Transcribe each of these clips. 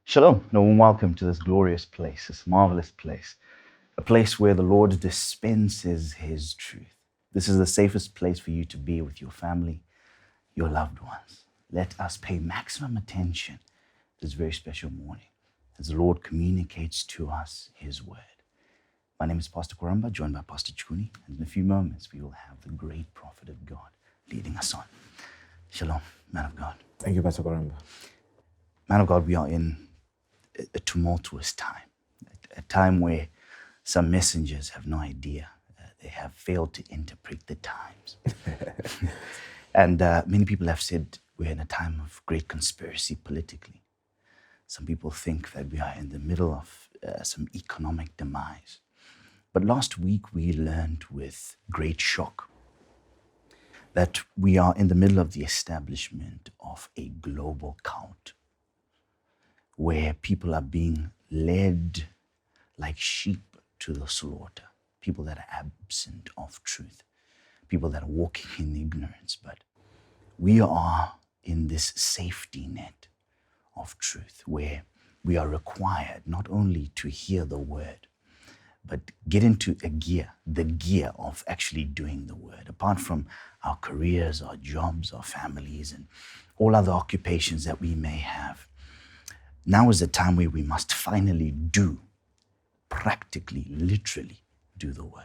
Shalom, and a warm welcome to this glorious place, this marvelous place, a place where the Lord dispenses His truth. This is the safest place for you to be with your family, your loved ones. Let us pay maximum attention this very special morning as the Lord communicates to us His word. My name is Pastor Koramba, joined by Pastor Chuni, and in a few moments we will have the great prophet of God leading us on. Shalom, man of God. Thank you, Pastor Koramba. Man of God, we are in a tumultuous time, a time where some messengers have no idea. They have failed to interpret the times. And many people have said we're in a time of great conspiracy politically. Some people think that we are in the middle of some economic demise. But last week we learned with great shock that we are in the middle of the establishment of a global cult, where people are being led like sheep to the slaughter, people that are absent of truth, people that are walking in ignorance. But we are in this safety net of truth where we are required not only to hear the word, but get into the gear of actually doing the word. Apart from our careers, our jobs, our families, and all other occupations that we may have, now is the time where we must finally practically, literally do the word.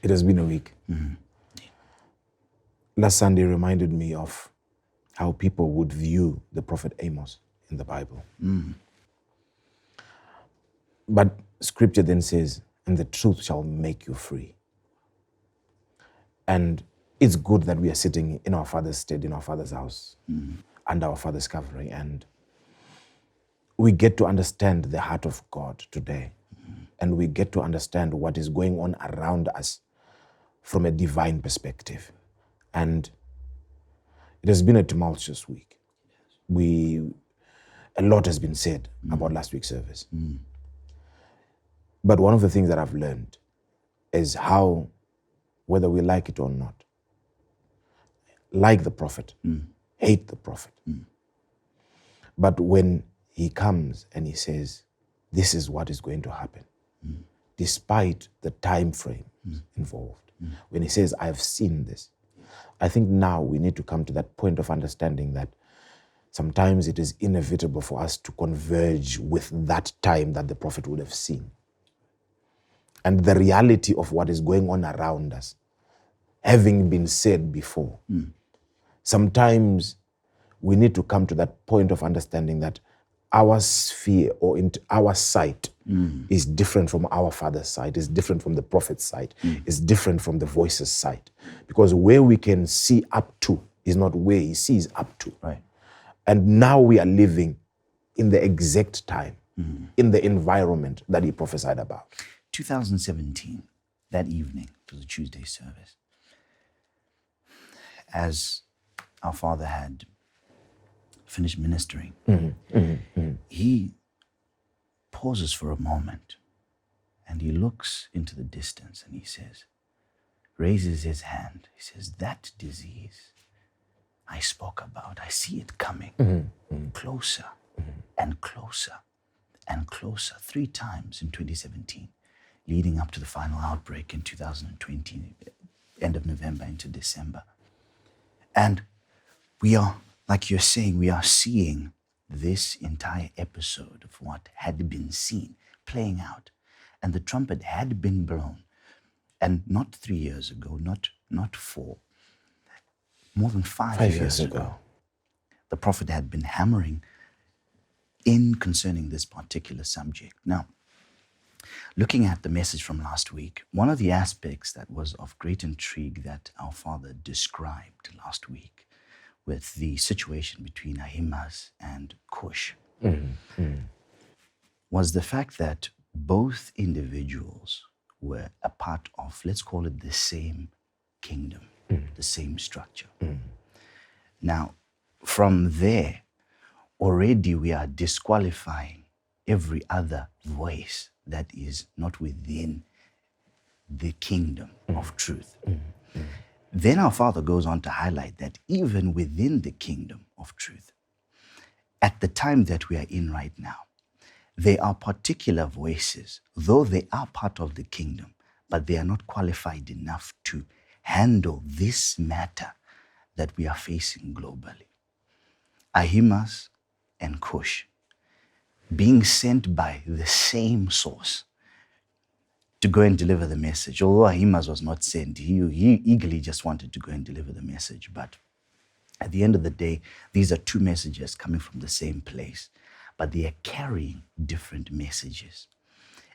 It has been a week. Last Sunday reminded me of how people would view the prophet Amos in the Bible. But scripture then says, and the truth shall make you free. And it's good that we are sitting in our Father's stead, in our Father's house, under our Father's covering, and we get to understand the heart of God today. And we get to understand what is going on around us from a divine perspective. And it has been a tumultuous week. A lot has been said about last week's service. But one of the things that I've learned is how, whether we like it or not, like the prophet, hate the prophet. But when he comes and he says, this is what is going to happen, despite the time frame involved, when he says, I've seen this, I think now we need to come to that point of understanding that sometimes it is inevitable for us to converge with that time that the prophet would have seen. And the reality of what is going on around us, having been said before, sometimes we need to come to that point of understanding that our sphere or our sight is different from our Father's sight, is different from the prophet's sight, is different from the voice's sight. Because where we can see up to is not where he sees up to. Right. And now we are living in the exact time, in the environment that he prophesied about. 2017, that evening, it was a Tuesday service. As our father had finished ministering, he pauses for a moment and he looks into the distance and he says, raises his hand. He says, that disease I spoke about, I see it coming closer and closer and closer, 3 times in 2017, leading up to the final outbreak in 2020, end of November into December. And we are, like you're saying, we are seeing this entire episode of what had been seen playing out. And the trumpet had been blown. And not 3 years ago, not 4, more than 5 years ago, the prophet had been hammering in concerning this particular subject. Now, looking at the message from last week, one of the aspects that was of great intrigue that our father described last week with the situation between Ahimaaz and Cush was the fact that both individuals were a part of, let's call it, the same kingdom, the same structure. Now, from there, already we are disqualifying every other voice that is not within the kingdom of truth. Then our father goes on to highlight that even within the kingdom of truth, at the time that we are in right now, there are particular voices, though they are part of the kingdom, but they are not qualified enough to handle this matter that we are facing globally. Ahimaaz and Cush being sent by the same source to go and deliver the message. Although Ahimaaz was not sent, he eagerly just wanted to go and deliver the message. But at the end of the day, these are two messages coming from the same place, but they are carrying different messages.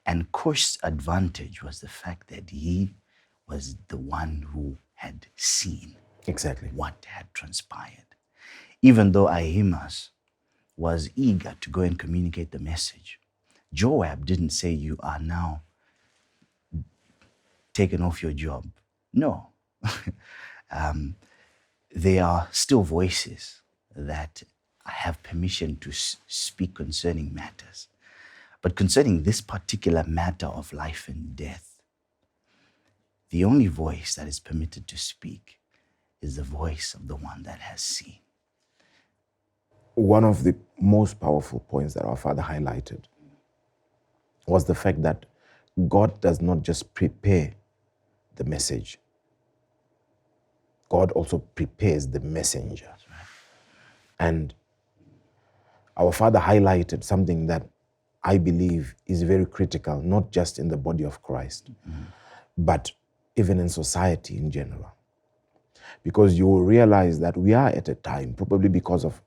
And Cush's advantage was the fact that he was the one who had seen exactly what had transpired. Even though Ahimaaz was eager to go and communicate the message, Joab didn't say, you are now taken off your job. No. There are still voices that have permission to speak concerning matters. But concerning this particular matter of life and death, the only voice that is permitted to speak is the voice of the one that has seen. One of the most powerful points that our father highlighted was the fact that God does not just prepare the message. God also prepares the messenger. That's right. And our father highlighted something that I believe is very critical, not just in the body of Christ, but even in society in general. Because you will realize that we are at a time, probably because of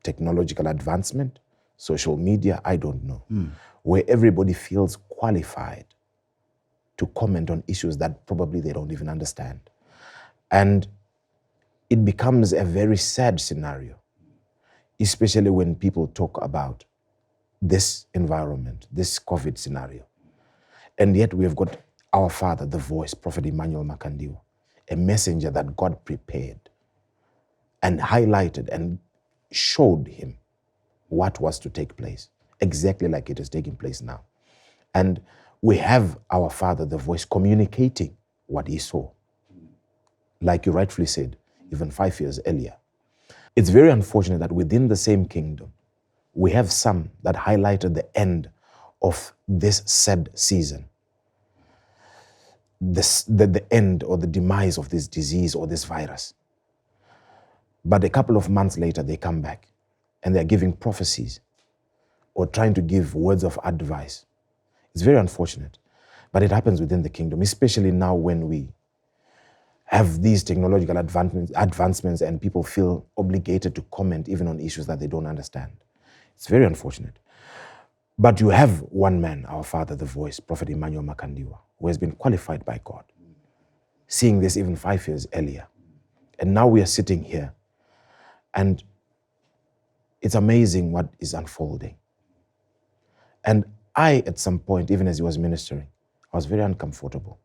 technological advancement, social media, I don't know, where everybody feels qualified to comment on issues that probably they don't even understand. And it becomes a very sad scenario, especially when people talk about this environment, this COVID scenario. And yet we have got our father, the voice, Prophet Emmanuel Makandiwa, a messenger that God prepared and highlighted and showed him what was to take place, exactly like it is taking place now. And we have our father, the voice, communicating what he saw. Like you rightfully said, even 5 years earlier. It's very unfortunate that within the same kingdom, we have some that highlighted the end of this sad season. The end or the demise of this disease or this virus. But a couple of months later, they come back and they're giving prophecies or trying to give words of advice. It's very unfortunate, but it happens within the kingdom, especially now when we have these technological advancements and people feel obligated to comment even on issues that they don't understand. It's very unfortunate. But you have one man, our father, the voice, Prophet Emmanuel Makandiwa, who has been qualified by God, seeing this even 5 years earlier. And now we are sitting here, and it's amazing what is unfolding. And I, at some point, even as he was ministering, I was very uncomfortable.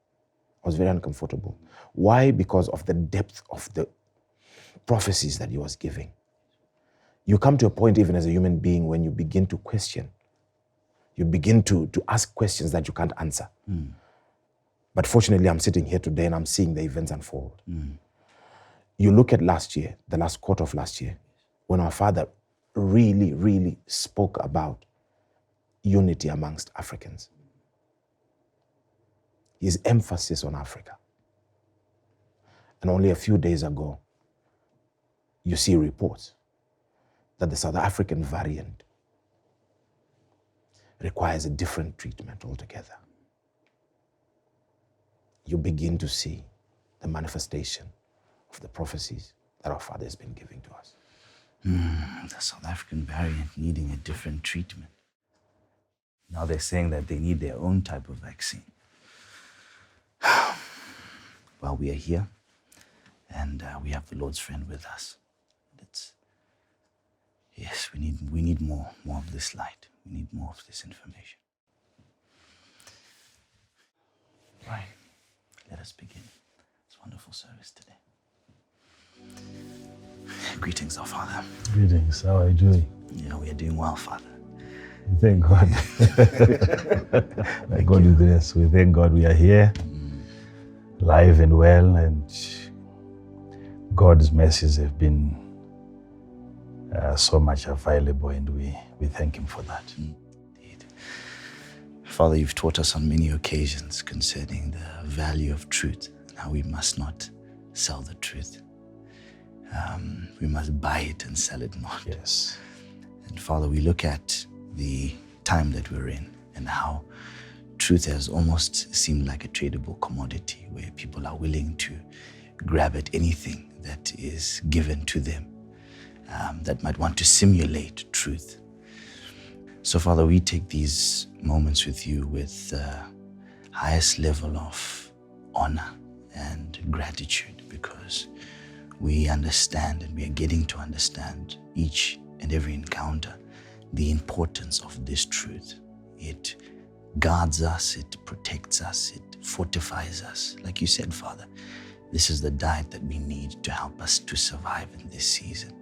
Why? Because of the depth of the prophecies that he was giving. You come to a point, even as a human being, when you begin to question. You begin to ask questions that you can't answer. But fortunately, I'm sitting here today and I'm seeing the events unfold. You look at last year, the last quarter of last year, when our father really, really spoke about unity amongst Africans. His emphasis on Africa. And only a few days ago, you see reports that the South African variant requires a different treatment altogether. You begin to see the manifestation of the prophecies that our father has been giving to us. The South African variant needing a different treatment. Now they're saying that they need their own type of vaccine. Well, we are here, and we have the Lord's friend with us. Yes, we need more of this light. We need more of this information. Right. Let us begin this wonderful service today. Greetings, our Father. Greetings. How are you doing? Yeah, we are doing well, Father. Thank God. God is with us. We thank God we are here, live and well, and God's mercies have been so much available, and we thank Him for that. Indeed. Father, you've taught us on many occasions concerning the value of truth, and how we must not sell the truth. We must buy it and sell it not. Yes. And Father, we look at the time that we're in and how truth has almost seemed like a tradable commodity where people are willing to grab at anything that is given to them that might want to simulate truth. So Father, we take these moments with you with the highest level of honor and gratitude, because we understand, and we are getting to understand each and every encounter, the importance of this truth. It guards us, it protects us, it fortifies us. Like you said, Father, this is the diet that we need to help us to survive in this season.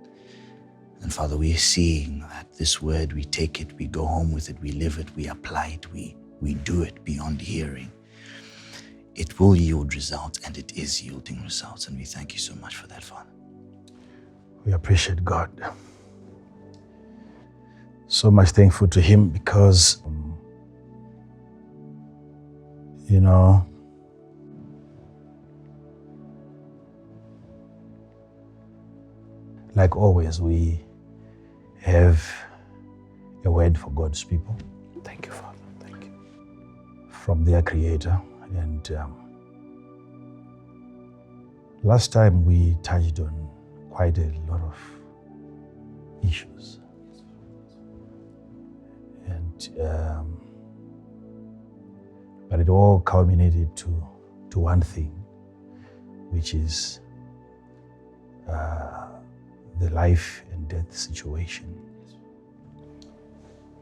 And Father, we are seeing that this word, we take it, we go home with it, we live it, we apply it, we do it beyond hearing. It will yield results, and it is yielding results. And we thank you so much for that, Father. We appreciate God. So much thankful to Him because, like always, we have a word for God's people. Thank you, Father. Thank you. From their Creator. And last time we touched on quite a lot of issues. And but it all culminated to one thing, which is the life and death situation.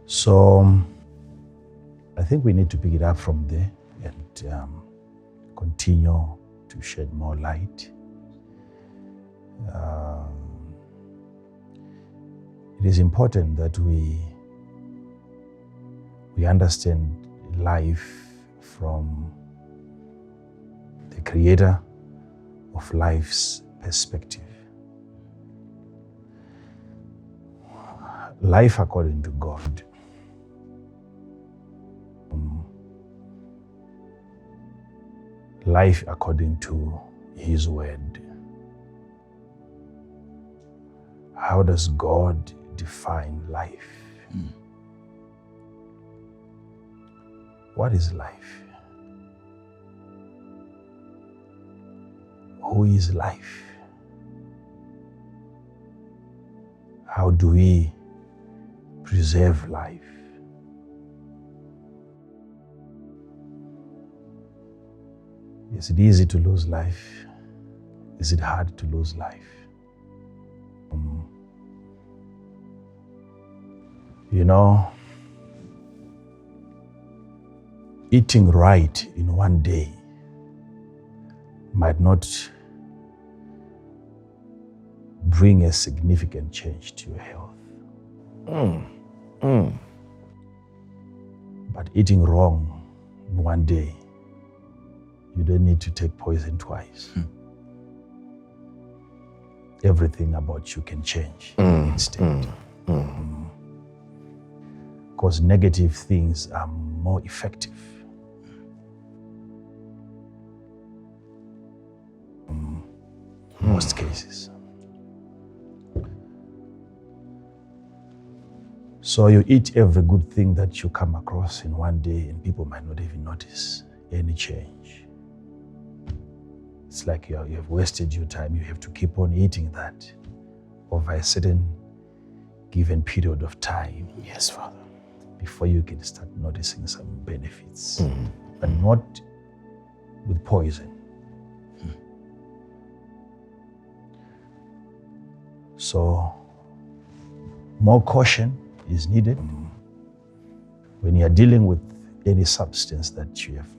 So I think we need to pick it up from there and continue to shed more light. It is important that we understand life from the Creator of life's perspective. Life according to God. Life according to His word. How does God define life? What is life? Who is life? How do we preserve life? Is it easy to lose life? Is it hard to lose life? Eating right in one day might not bring a significant change to your health. But eating wrong in one day, you don't need to take poison twice. Everything about you can change instant. Because negative things are more effective. In most cases. So you eat every good thing that you come across in one day, and people might not even notice any change. It's like you have wasted your time. You have to keep on eating that over a certain given period of time. Yes, Father. Before you can start noticing some benefits, but not with poison. So more caution is needed when you are dealing with any substance that you have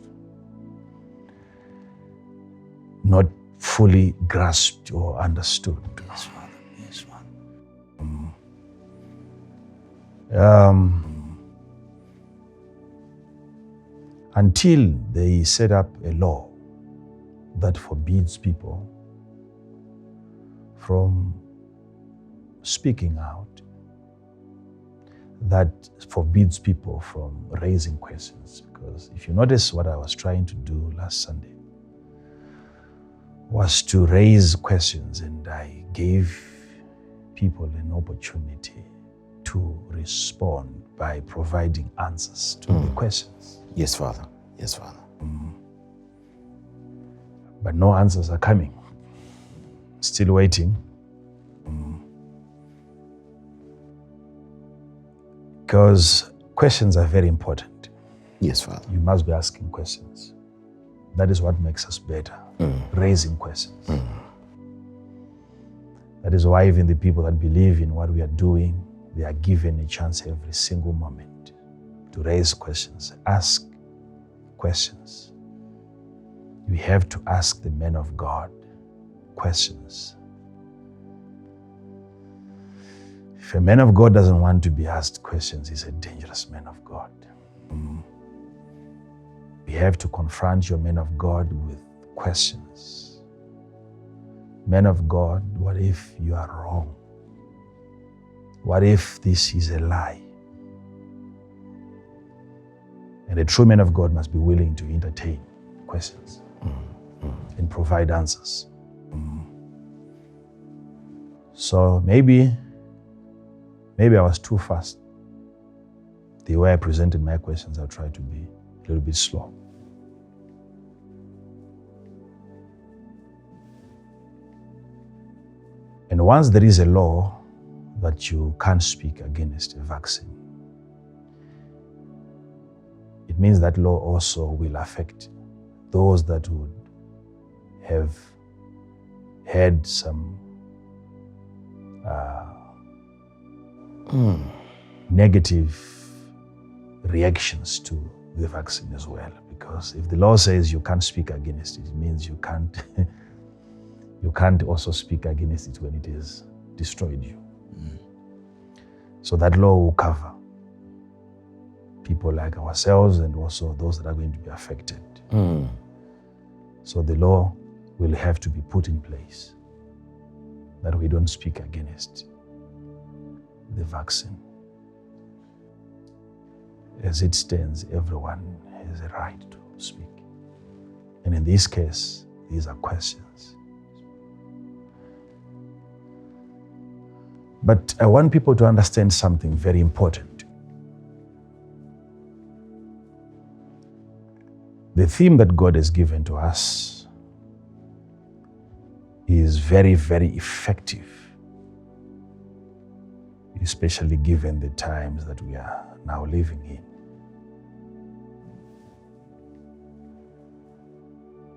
not fully grasped or understood. Yes, Father. Yes, Father. Until they set up a law that forbids people from speaking out that forbids people from raising questions. Because if you notice, what I was trying to do last Sunday was to raise questions, and I gave people an opportunity to respond by providing answers to the questions. Yes, Father. Yes, Father. But no answers are coming. Still waiting. Because questions are very important. Yes, Father. You must be asking questions. That is what makes us better. Raising questions. That is why even the people that believe in what we are doing, they are given a chance every single moment to raise questions, ask questions. We have to ask the men of God questions. If a man of God doesn't want to be asked questions, he's a dangerous man of God. We have to confront your men of God with questions. Men of God, what if you are wrong? What if this is a lie? And a true man of God must be willing to entertain questions and provide answers. So maybe I was too fast. The way I presented my questions, I'll try to be a little bit slow. And once there is a law that you can't speak against a vaccine, it means that law also will affect those that would have had some negative reactions to the vaccine as well. Because if the law says you can't speak against it, it means you can't you can't also speak against it when it has destroyed you. So that law will cover people like ourselves and also those that are going to be affected. So the law will have to be put in place that we don't speak against the vaccine. As it stands, everyone has a right to speak. And in this case, these are questions. But I want people to understand something very important. The theme that God has given to us is very, very effective, especially given the times that we are now living in.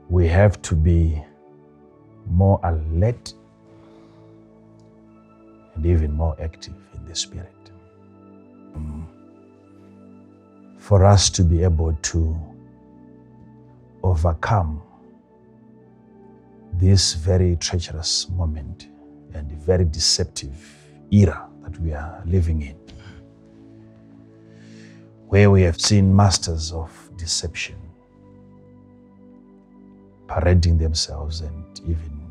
We have to be more alert and even more active in the Spirit. For us to be able to overcome this very treacherous moment and very deceptive era that we are living in, where we have seen masters of deception parading themselves and even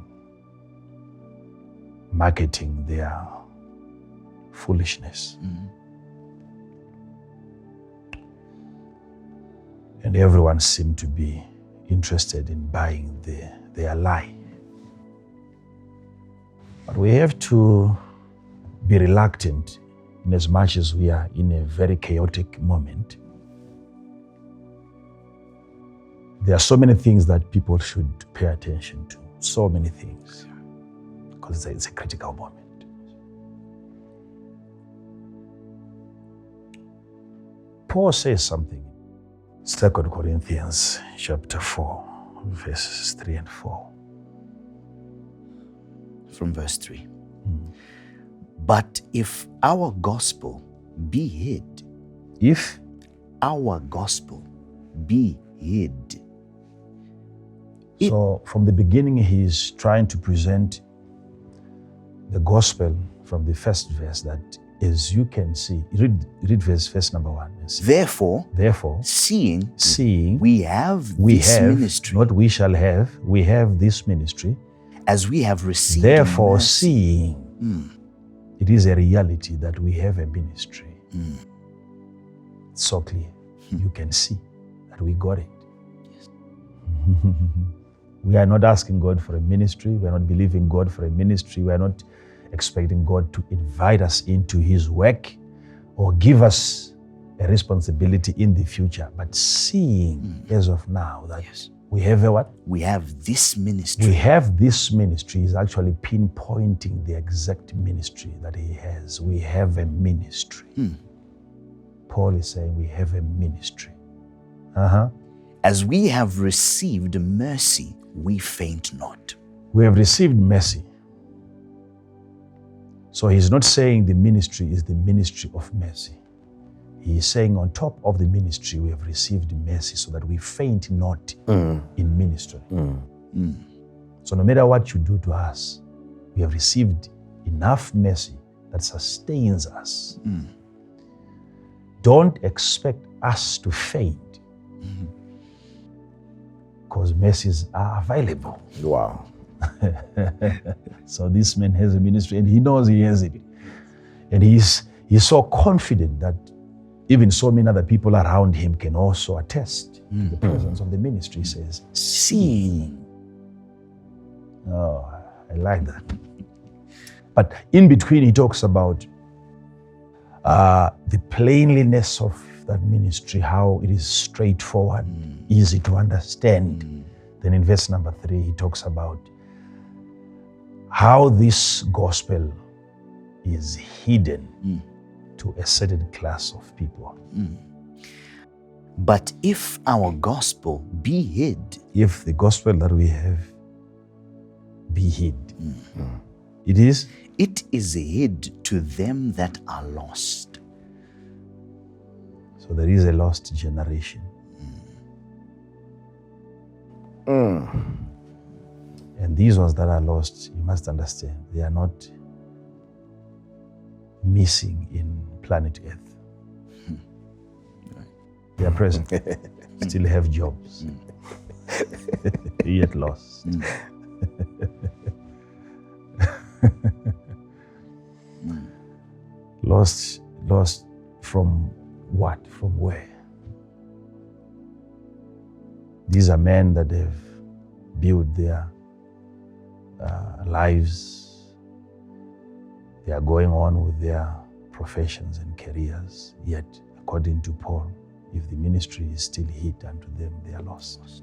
marketing their foolishness. And everyone seemed to be interested in buying their lie. But we have to be reluctant in as much as we are in a very chaotic moment. There are so many things that people should pay attention to, so many things, because it's a critical moment. Paul says something. 2 Corinthians chapter 4, verses 3 and 4. From verse 3. But if our gospel be hid, If our gospel be hid. So from the beginning, he's trying to present the gospel from the first verse that, as you can see, read verse number 1. And see. Therefore, seeing we have this ministry, not we shall have, we have this ministry, as we have received. therefore mercy. seeing. it is a reality that we have a ministry. It's so clear. You can see that we got it. Yes. We are not asking God for a ministry. We are not believing God for a ministry. We are not expecting God to invite us into His work or give us a responsibility in the future. But seeing as of now that we have a what? We have this ministry. We have this ministry is actually pinpointing the exact ministry that He has. We have a ministry. Paul is saying we have a ministry. As we have received mercy, we faint not. We have received mercy. So he's not saying the ministry is the ministry of mercy. He is saying on top of the ministry, we have received mercy so that we faint not in ministry. So no matter what you do to us, we have received enough mercy that sustains us. Don't expect us to faint because mercies are available. Wow. So this man has a ministry and he knows he has it. And he's so confident that even so many other people around him can also attest to the presence of the ministry. He says, seeing. Oh, I like that. But in between, he talks about the plaininess of that ministry, how it is straightforward, easy to understand. Then in verse number 3, he talks about how this gospel is hidden to a certain class of people. But if our gospel be hid, If the gospel that we have be hid, it is hid to them that are lost. so there is a lost generation. And these ones that are lost, you must understand, they are not missing in planet Earth. They are present, still have jobs, yet lost. Lost from what? From where? These are men that have built their lives. They are going on with their professions and careers. Yet, according to Paul, if the ministry is still hid unto them, they are lost.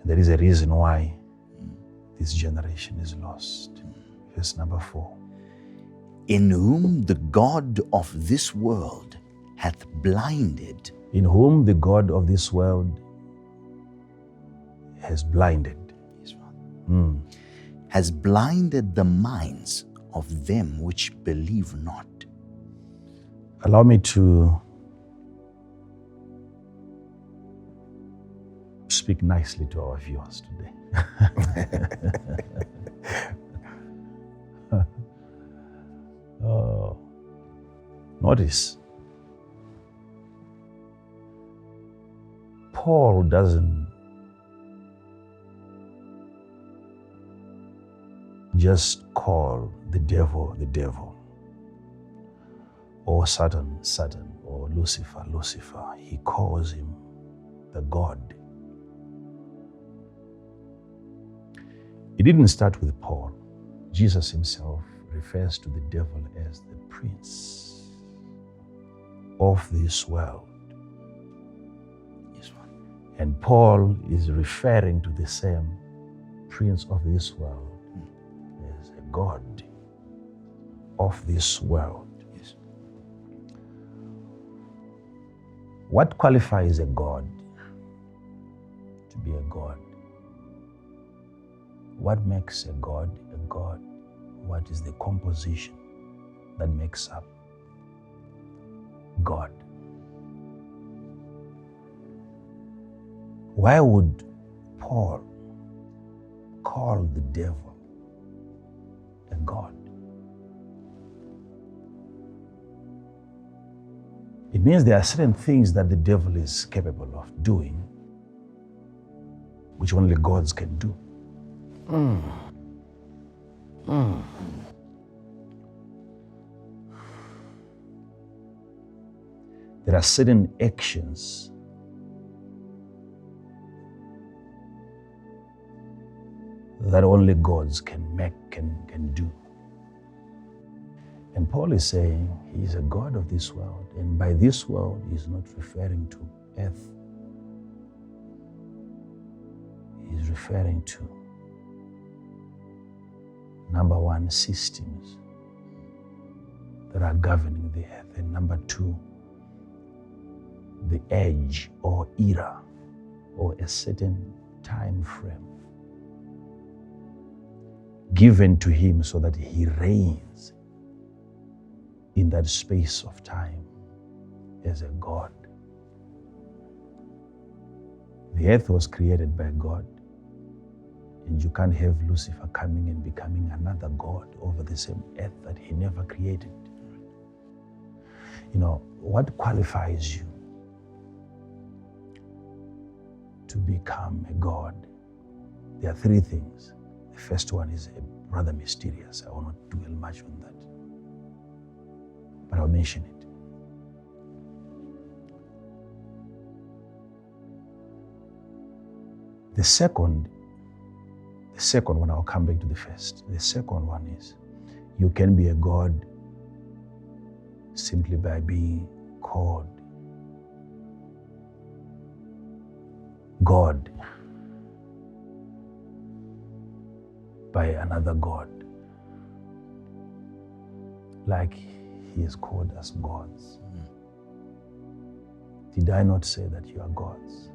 And there is a reason why this generation is lost. Verse number 4. In whom the God of this world hath blinded. In whom the God of this world has blinded. Has blinded the minds of them which believe not. Allow me to speak nicely to our viewers today. Notice, Paul doesn't just call the devil, or Satan, or Lucifer. He calls him the God. It didn't start with Paul. Jesus himself refers to the devil as the prince of this world. And Paul is referring to the same prince of this world as a God of this world. What qualifies a God to be a God? What makes a God a God? What is the composition that makes up God? Why would Paul call the devil a God? It means there are certain things that the devil is capable of doing, which only gods can do. are certain actions that only gods can make, can do. And Paul is saying he is a God of this world. And by this world, he's not referring to earth. He's referring to, number one, systems that are governing the earth. And number two, the age or era or a certain time frame given to him so that he reigns in that space of time as a God. The earth was created by God, and you can't have Lucifer coming and becoming another God over the same earth that he never created. You know, what qualifies you to become a God? There are three things. The first one is rather mysterious. I will not dwell much on that, but I'll mention it. The second one, I'll come back to the first. The second one is you can be a God simply by being called God by another God, like he has called us gods. Did I not say that you are gods?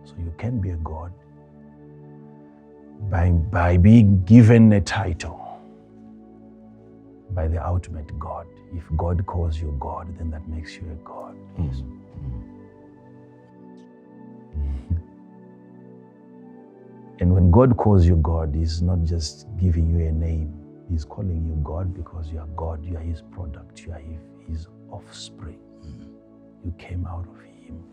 So you can be a God by being given a title by the ultimate God. If God calls you God, then that makes you a God. Yes. And when God calls you God, he's not just giving you a name. He's calling you God because you are God. You are his product. You are his offspring. You came out of him.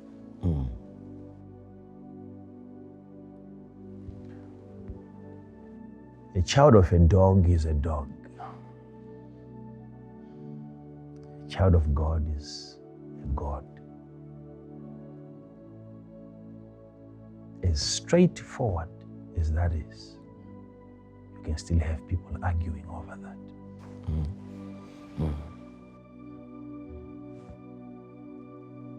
A child of a dog is a dog. A child of God is a God. As straightforward as that is, you can still have people arguing over that.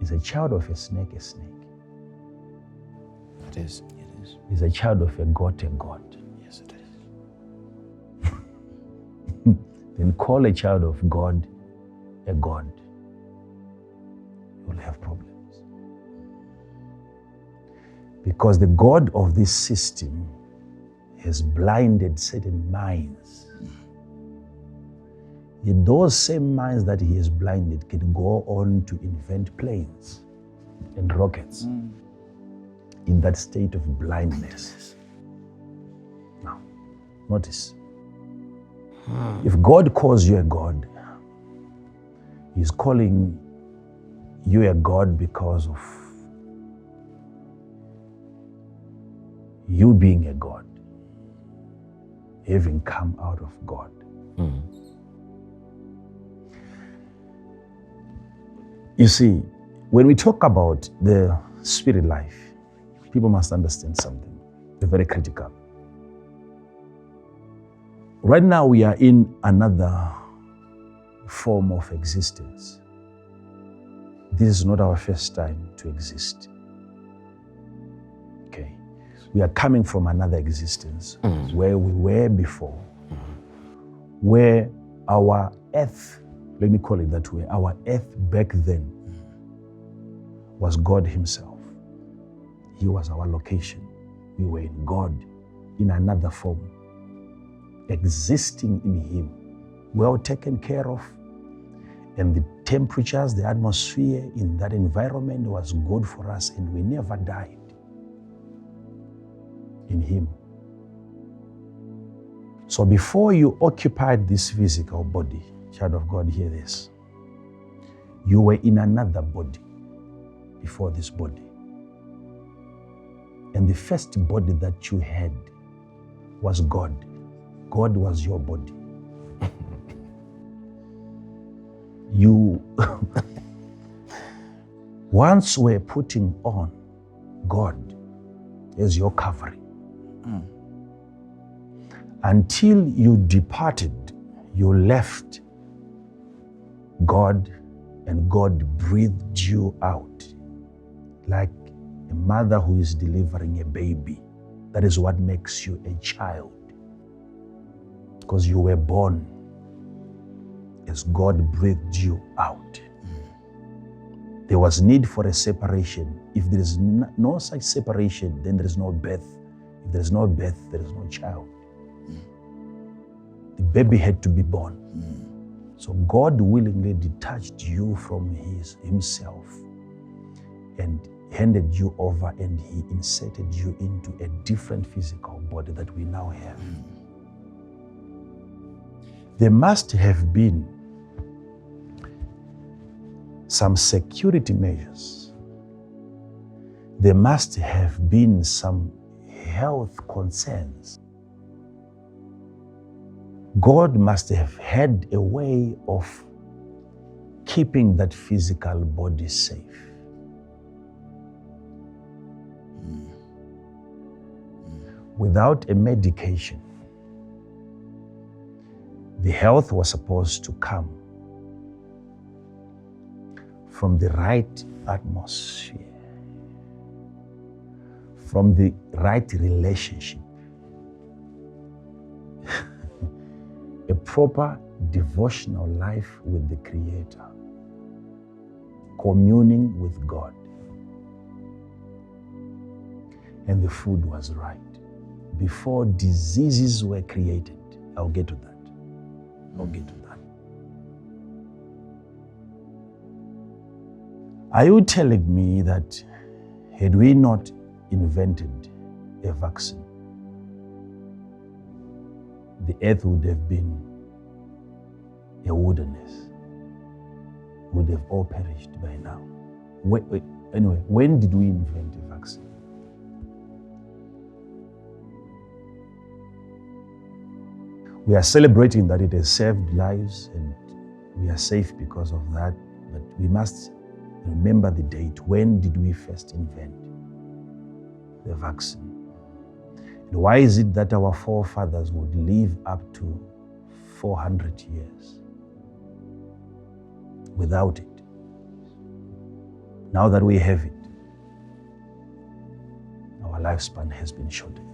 Is a child of a snake a snake? It is. Is a child of a god a god? Yes, it is. Then call a child of God a god. You will have problems. Because the God of this system has blinded certain minds. Yet those same minds that he has blinded can go on to invent planes and rockets in that state of blindness. Now, notice, if God calls you a God, he's calling you a God because of you being a God, having come out of God. You see, when we talk about the spirit life, people must understand something. They're very critical. Right now, we are in another form of existence. This is not our first time to exist. Okay? We are coming from another existence where we were before, where our earth, let me call it that way, our earth back then was God himself. He was our location. We were in God in another form, existing in him, well taken care of. And the temperatures, the atmosphere in that environment was good for us, and we never died in him. So before you occupied this physical body, child of God, hear this. You were in another body before this body. And the first body that you had was God. God was your body. Once we're putting on God as your covering, until you departed, you left God, and God breathed you out like a mother who is delivering a baby. That is what makes you a child, because you were born as God breathed you out. There was need for a separation. If there is no such separation, then there is no birth. If there is no birth, there is no child. The baby had to be born. So God willingly detached you from himself and handed you over, and he inserted you into a different physical body that we now have. There must have been some security measures. There must have been some health concerns. God must have had a way of keeping that physical body safe. Without a medication, the health was supposed to come from the right atmosphere, from the right relationship. A proper devotional life with the Creator, communing with God. And the food was right. Before diseases were created. I'll get to that. Are you telling me that had we not invented a vaccine, the earth would have been a wilderness, would have all perished by now? Anyway, when did we invent a vaccine? We are celebrating that it has saved lives and we are safe because of that, but we must remember the date. When did we first invent the vaccine? And why is it that our forefathers would live up to 400 years without it? Now that we have it, our lifespan has been shortened.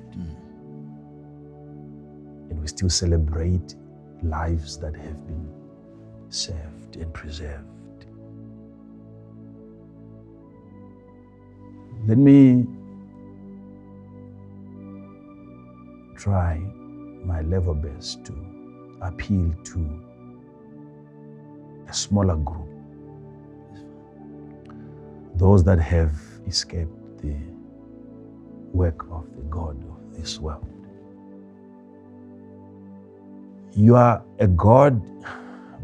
And we still celebrate lives that have been saved and preserved. Let me try my level best to appeal to a smaller group, those that have escaped the work of the God of this world. You are a God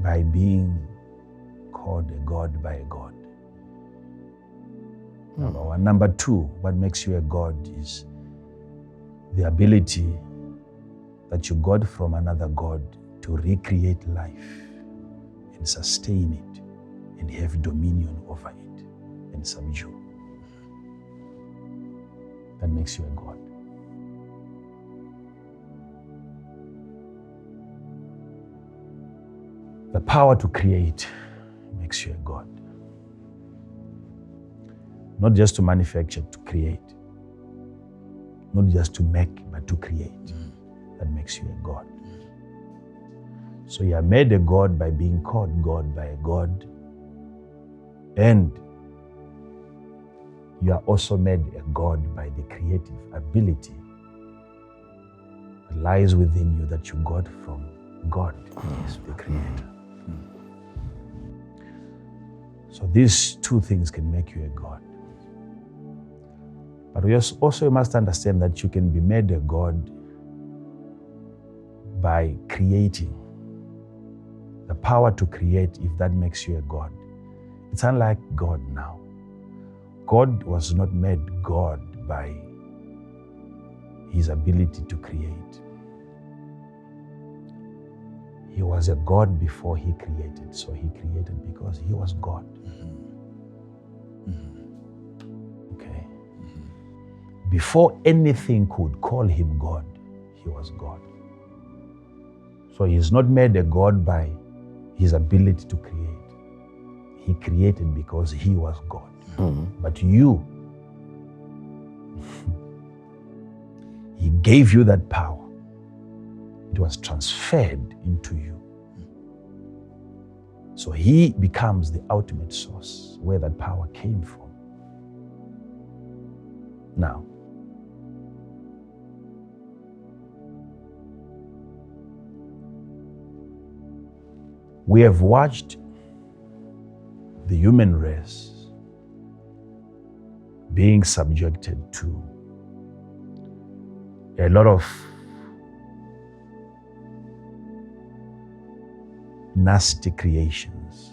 by being called a God by a God. Number one. Number two, what makes you a God is the ability that you got from another God to recreate life and sustain it and have dominion over it and subdue. That makes you a God. The power to create makes you a God. Not just to manufacture, to create. Not just to make, but to create. That makes you a God. So you are made a God by being called God by a God. And you are also made a God by the creative ability that lies within you that you got from God, the Creator. So these two things can make you a God. But we also must understand that you can be made a God by creating. The power to create, if that makes you a God. It's unlike God now. God was not made God by his ability to create. He was a God before he created. So he created because he was God. Before anything could call him God, he was God. So he is not made a God by his ability to create. He created because he was God. But you, he gave you that power. It was transferred into you. So he becomes the ultimate source where that power came from. Now, we have watched the human race being subjected to a lot of nasty creations.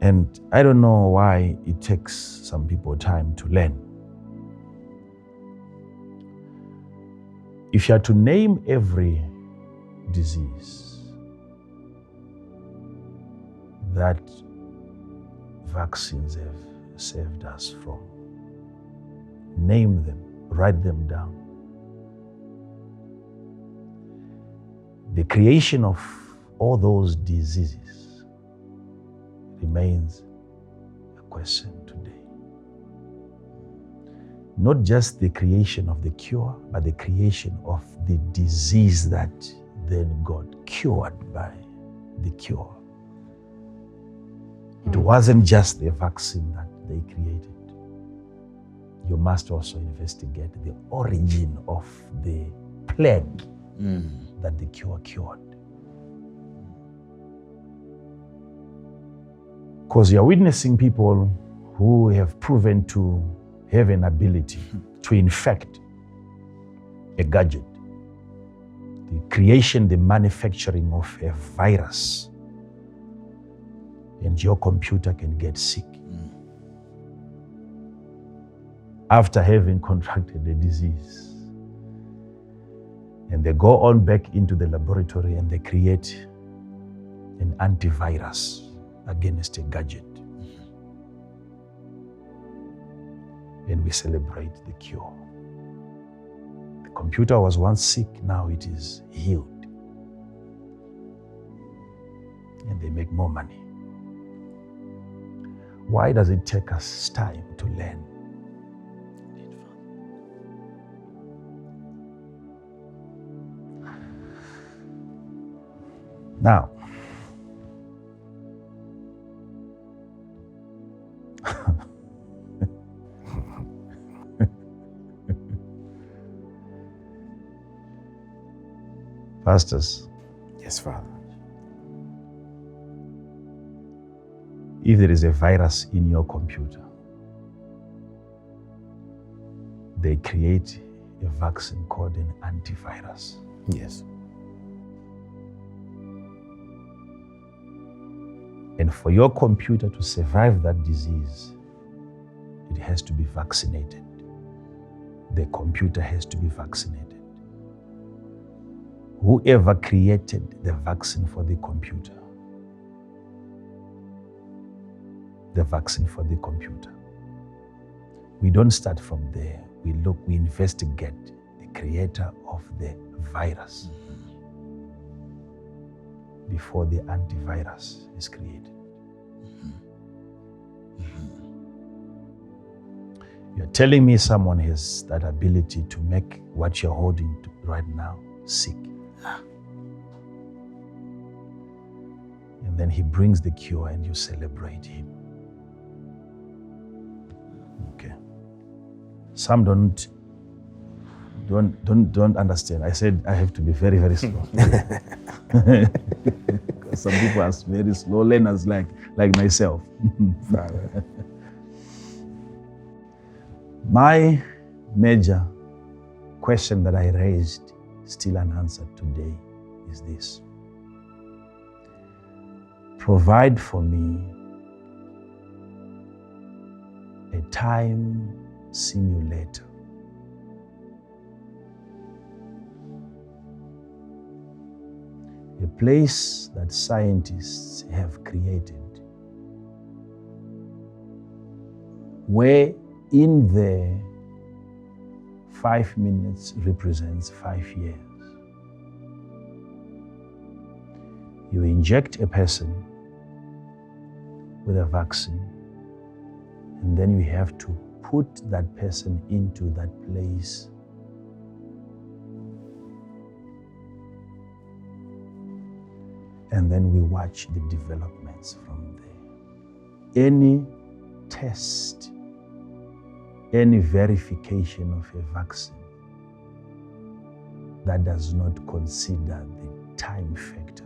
And I don't know why it takes some people time to learn. If you are to name every disease that vaccines have saved us from, name them, write them down. The creation of all those diseases remains a question today. Not just the creation of the cure, but the creation of the disease that then got cured by the cure. It wasn't just the vaccine that they created. You must also investigate the origin of the plague that the cure cured. Because you're witnessing people who have proven to have an ability to infect a gadget. The creation, the manufacturing of a virus, and your computer can get sick after having contracted the disease. And they go on back into the laboratory and they create an antivirus against a gadget. And we celebrate the cure. The computer was once sick, now it is healed. And they make more money. Why does it take us time to learn? Now, pastors, Yes, Father. if there is a virus in your computer, they create a vaccine called an antivirus. Yes. And for your computer to survive that disease, it has to be vaccinated. The computer has to be vaccinated. Whoever created the vaccine for the computer, we don't start from there. We investigate the creator of the virus before the antivirus is created. You're telling me someone has that ability to make what you're holding right now sick. And then he brings the cure and you celebrate him. Okay. Some don't understand. I said I have to be very, very slow. Because some people are very slow learners like myself. Father. My major question that I raised, still unanswered today, is this. Provide for me a time simulator a place that scientists have created where in there 5 minutes represents 5 years. You inject a person with a vaccine, and then you have to put that person into that place. And then we watch the developments from there. Any test, any verification of a vaccine that does not consider the time factor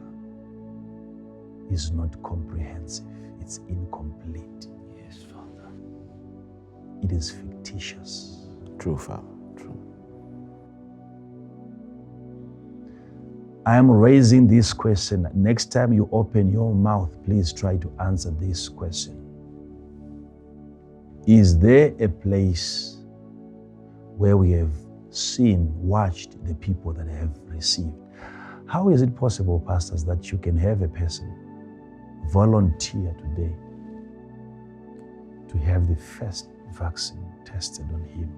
is not comprehensive. It's incomplete. Yes, Father. It is fictitious. True, Father. True. I am raising this question. Next time you open your mouth, please try to answer this question. Is there a place where we have seen, watched the people that have received? How is it possible, pastors, that you can have a person volunteer today to have the first vaccine tested on him,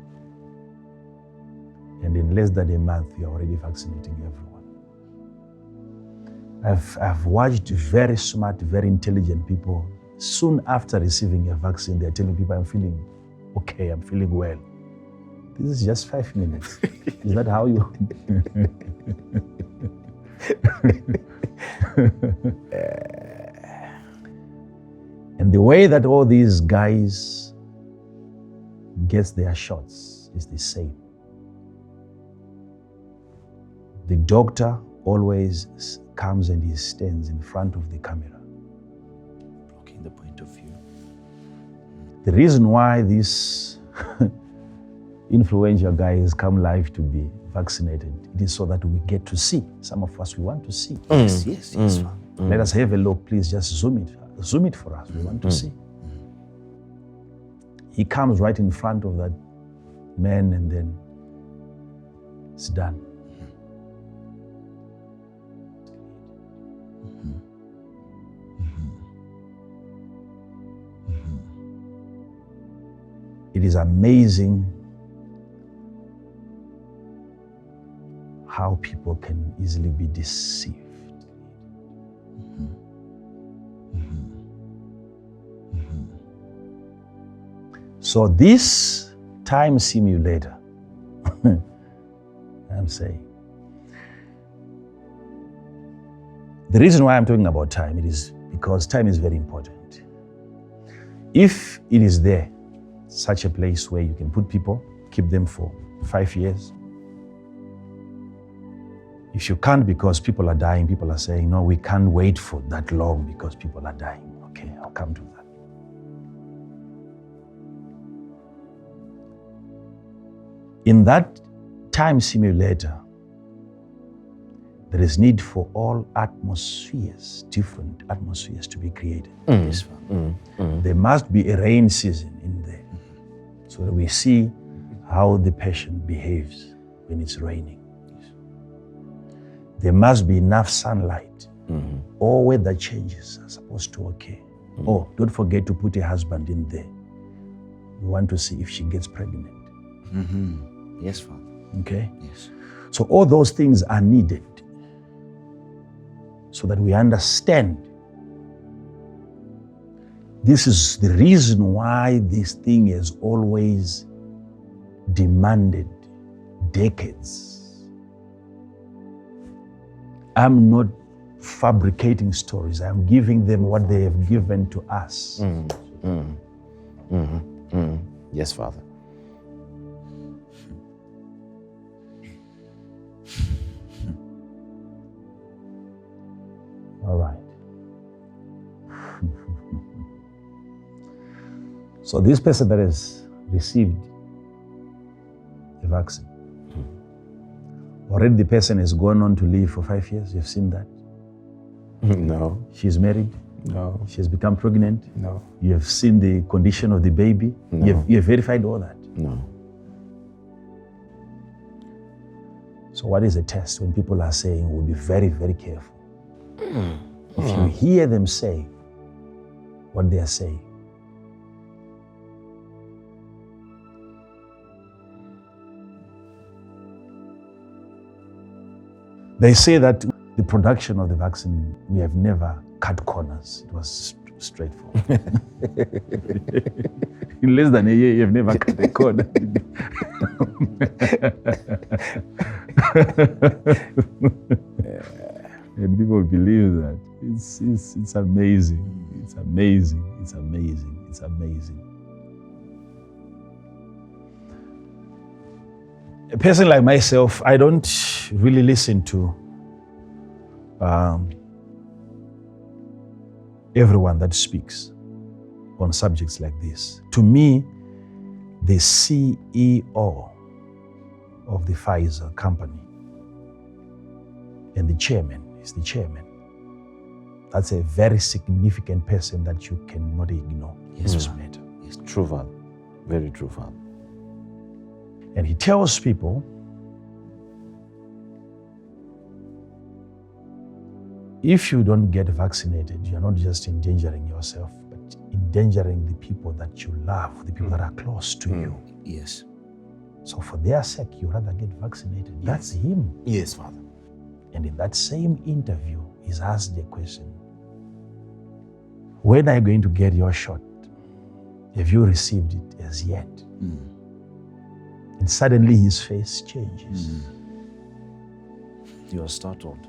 and in less than a month you're already vaccinating everyone? I've watched very smart, very intelligent people. Soon after receiving a vaccine, they're telling people, I'm feeling okay, I'm feeling well. This is just 5 minutes. Is that how you... And the way that all these guys get their shots is the same. The doctor always comes and he stands in front of the camera, Blocking the point of view. the reason why these influential guys come live to be vaccinated, it is so that we get to see. Some of us, we want to see. Yes, yes, yes, Father. Let us have a look, please just zoom it for us. We want to see. He comes right in front of that man and then it's done. It is amazing how people can easily be deceived. So this time simulator, I'm saying, the reason why I'm talking about time, it is because time is very important. If it is there, such a place where you can put people, keep them for 5 years. If you can't because people are dying, people are saying, no, we can't wait for that long because people are dying. Okay, I'll come to that. In that time simulator, there is need for all atmospheres, different atmospheres to be created. Yes, Father. There must be a rain season in there so that we see how the patient behaves when it's raining. There must be enough sunlight. All weather changes are supposed to occur. Oh, don't forget to put a husband in there. We want to see if she gets pregnant. Yes, Father. Okay? Yes. So all those things are needed so that we understand. This is the reason why this thing has always demanded decades. I'm not fabricating stories. I'm giving them what they have given to us. Yes, Father. All right. So this person that has received the vaccine, already the person has gone on to live for 5 years. You've seen that? No. She's married. No. She has become pregnant. No. You have seen the condition of the baby. No. You have verified all that. No. So what is a test when people are saying we'll be very, very careful? If you hear them say what they are saying, They say that the production of the vaccine, we have never cut corners. It was straightforward. In less than a year, you have never cut a corner. And people believe that. It's amazing. It's amazing. It's amazing. It's amazing. A person like myself, I don't really listen to everyone that speaks on subjects like this. To me, the CEO of the Pfizer company and the chairman is the chairman. That's a very significant person that you cannot ignore in this matter. It's true, Father. Very true, Father. And he tells people, if you don't get vaccinated, you're not just endangering yourself, but endangering the people that you love, the people that are close to you. Yes. So for their sake, you rather get vaccinated. Yes. That's him. Yes, Father. And in that same interview, he's asked the question, when are you going to get your shot? Have you received it as yet? And suddenly his face changes. You are startled.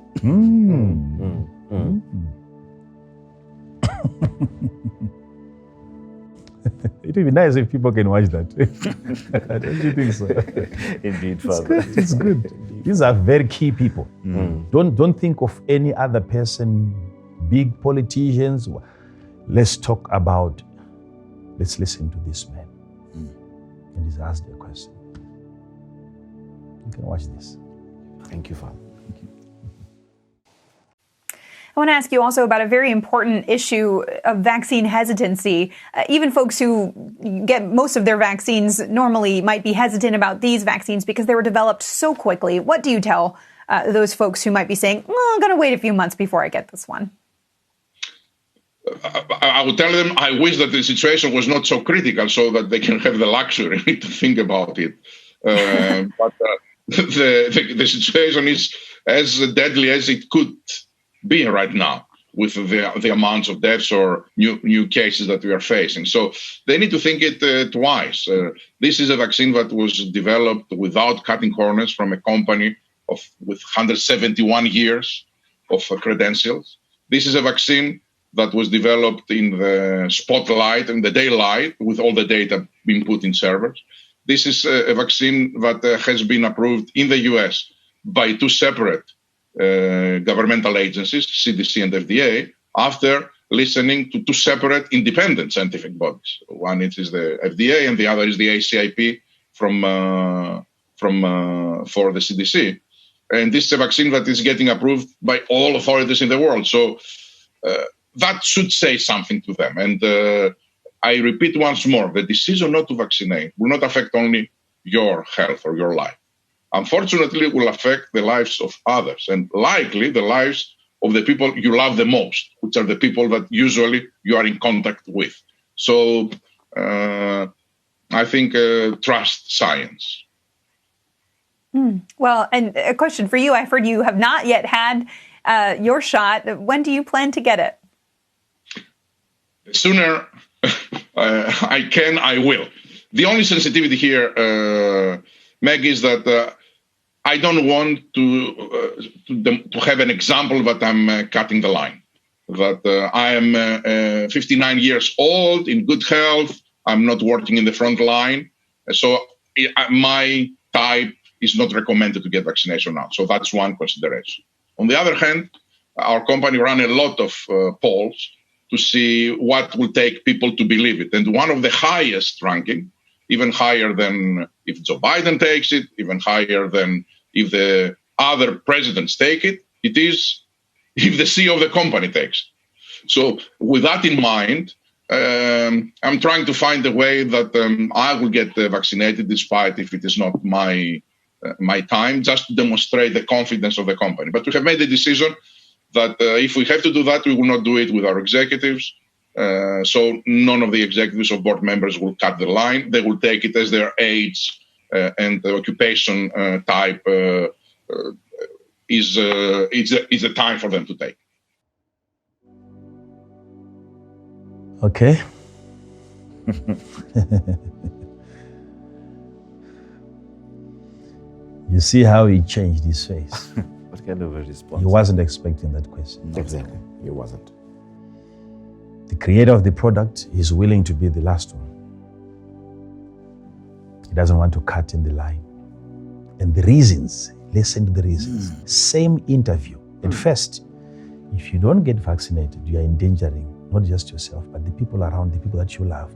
It would be nice if people can watch that. Don't you think so? Indeed, Father. It's good. These are very key people. Don't think of any other person, big politicians. Let's listen to this man. And he's asked the question. You can watch this. Thank you, Father. I want to ask you also about a very important issue of vaccine hesitancy. Even folks who get most of their vaccines normally might be hesitant about these vaccines because they were developed so quickly. What do you tell those folks who might be saying, I'm going to wait a few months before I get this one? I would tell them I wish that the situation was not so critical so that they can have the luxury to think about it. But the situation is as deadly as it could be right now with the amounts of deaths or new cases that we are facing. So they need to think it twice. This is a vaccine that was developed without cutting corners from a company with 171 years of credentials. This is a vaccine that was developed in the spotlight, in the daylight, with all the data being put in servers. This is a vaccine that has been approved in the US by two separate governmental agencies, CDC and FDA, after listening to two separate independent scientific bodies. One is the FDA and the other is the ACIP for the CDC. And this is a vaccine that is getting approved by all authorities in the world. So that should say something to them. And I repeat once more, the decision not to vaccinate will not affect only your health or your life. Unfortunately, it will affect the lives of others and likely the lives of the people you love the most, which are the people that usually you are in contact with. So I think trust science. Well, and a question for you. I've heard you have not yet had your shot. When do you plan to get it? The sooner I can, I will. The only sensitivity here, Meg, is that I don't want to have an example that I'm cutting the line. That I am 59 years old, in good health. I'm not working in the front line. So my type is not recommended to get vaccination now. So that's one consideration. On the other hand, our company ran a lot of polls to see what will take people to believe it. And one of the highest ranking, even higher than if Joe Biden takes it, even higher than if the other presidents take it, it is if the CEO of the company takes it. So with that in mind, I'm trying to find a way that I will get vaccinated despite if it is not my time, just to demonstrate the confidence of the company. But we have made a decision that if we have to do that, we will not do it with our executives. So none of the executives or board members will cut the line. They will take it as their age and the occupation type is the time for them to take. Okay. You see how he changed his face. What kind of a response? He wasn't expecting that question. Exactly. He wasn't. The creator of the product is willing to be the last one. He doesn't want to cut in the line. And the reasons, listen to the reasons. Same interview. At first, if you don't get vaccinated, you are endangering not just yourself, but the people around, the people that you love,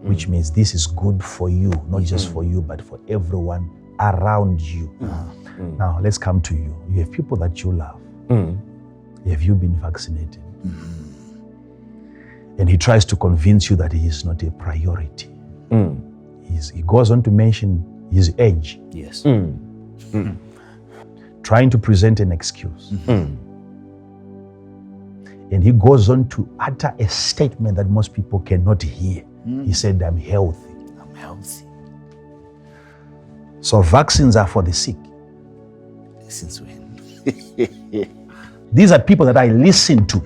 which means this is good for you, not just for you, but for everyone around you. Now, let's come to you. You have people that you love. Have you been vaccinated? And he tries to convince you that he is not a priority. He goes on to mention his age. Yes. Trying to present an excuse. And he goes on to utter a statement that most people cannot hear. He said, I'm healthy. I'm healthy. So vaccines are for the sick. Since when? These are people that I listen to.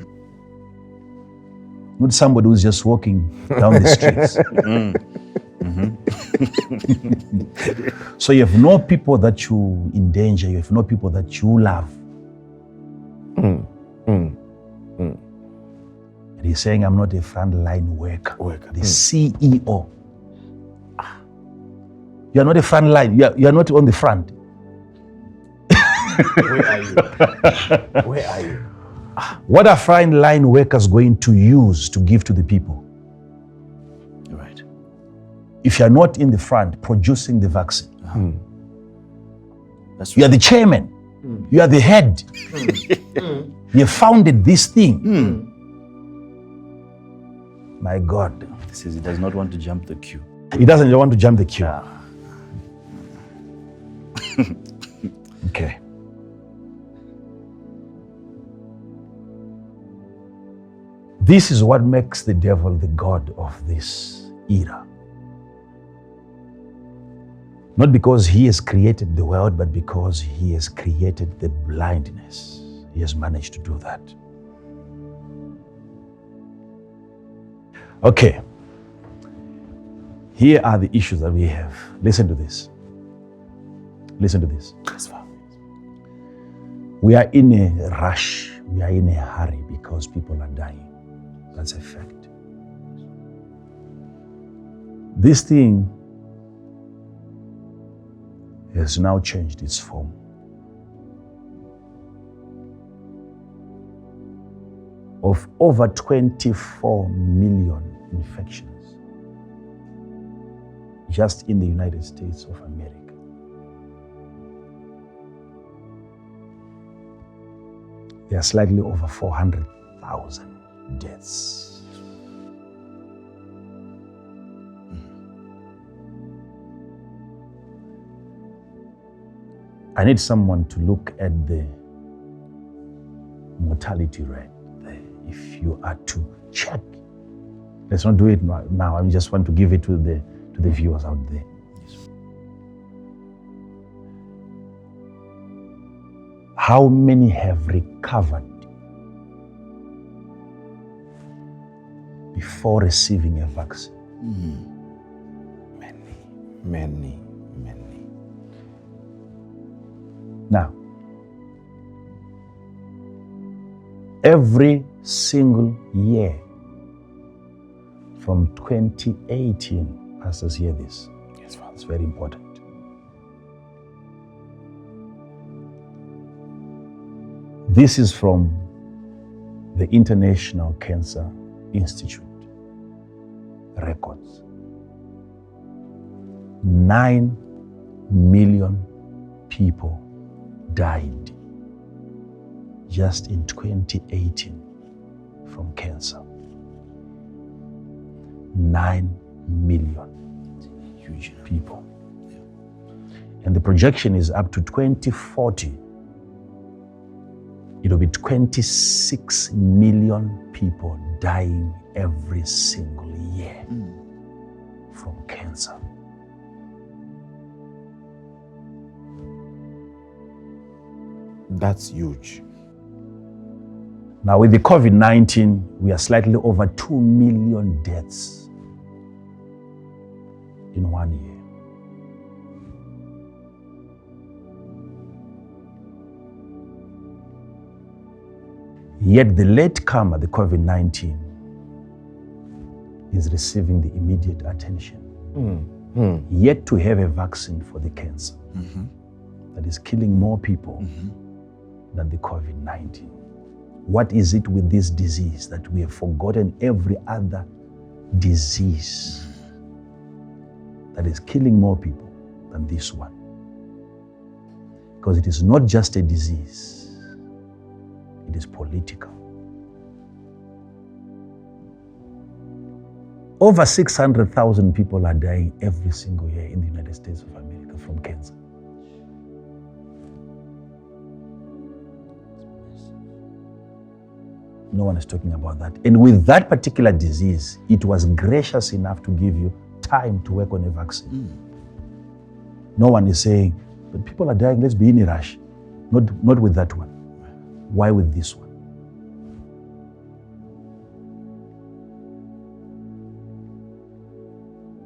Not somebody who's just walking down the streets. So you have no people that you endanger, you have no people that you love. And he's saying, I'm not a frontline worker. The CEO. You are not a front line. You are not on the front. Where are you? Where are you? What are frontline workers going to use to give to the people? Right. If you are not in the front producing the vaccine, That's you right. are the chairman. You are the head. You have founded this thing. My God. He says he does not want to jump the queue. He doesn't want to jump the queue. Okay. This is what makes the devil the god of this era. Not because he has created the world, but because he has created the blindness. He has managed to do that. Okay. Here are the issues that we have. Listen to this. Listen to this. We are in a rush. We are in a hurry because people are dying. That's a fact. This thing has now changed its form. Of over 24 million infections just in the United States of America. There are slightly over 400,000 deaths. I need someone to look at the mortality rate there. If you are to check, let's not do it now. I just want to give it to the viewers out there. How many have recovered before receiving a vaccine? Many. Now, every single year from 2018, pastors, hear this. Yes, Father. It's very important. This is from the International Cancer Institute records. 9 million people died just in 2018 from cancer. 9 million huge people. And the projection is up to 2040. It will be 26 million people dying every single year from cancer. That's huge. Now, with the COVID-19, we are slightly over 2 million deaths in 1 year. Yet the latecomer, the COVID-19, is receiving the immediate attention. Yet to have a vaccine for the cancer that is killing more people than the COVID-19. What is it with this disease that we have forgotten every other disease that is killing more people than this one? Because it is not just a disease, it is political. Over 600,000 people are dying every single year in the United States of America from cancer. No one is talking about that. And with that particular disease, it was gracious enough to give you time to work on a vaccine. No one is saying, but people are dying, let's be in a rush. Not with that one. Why with this one?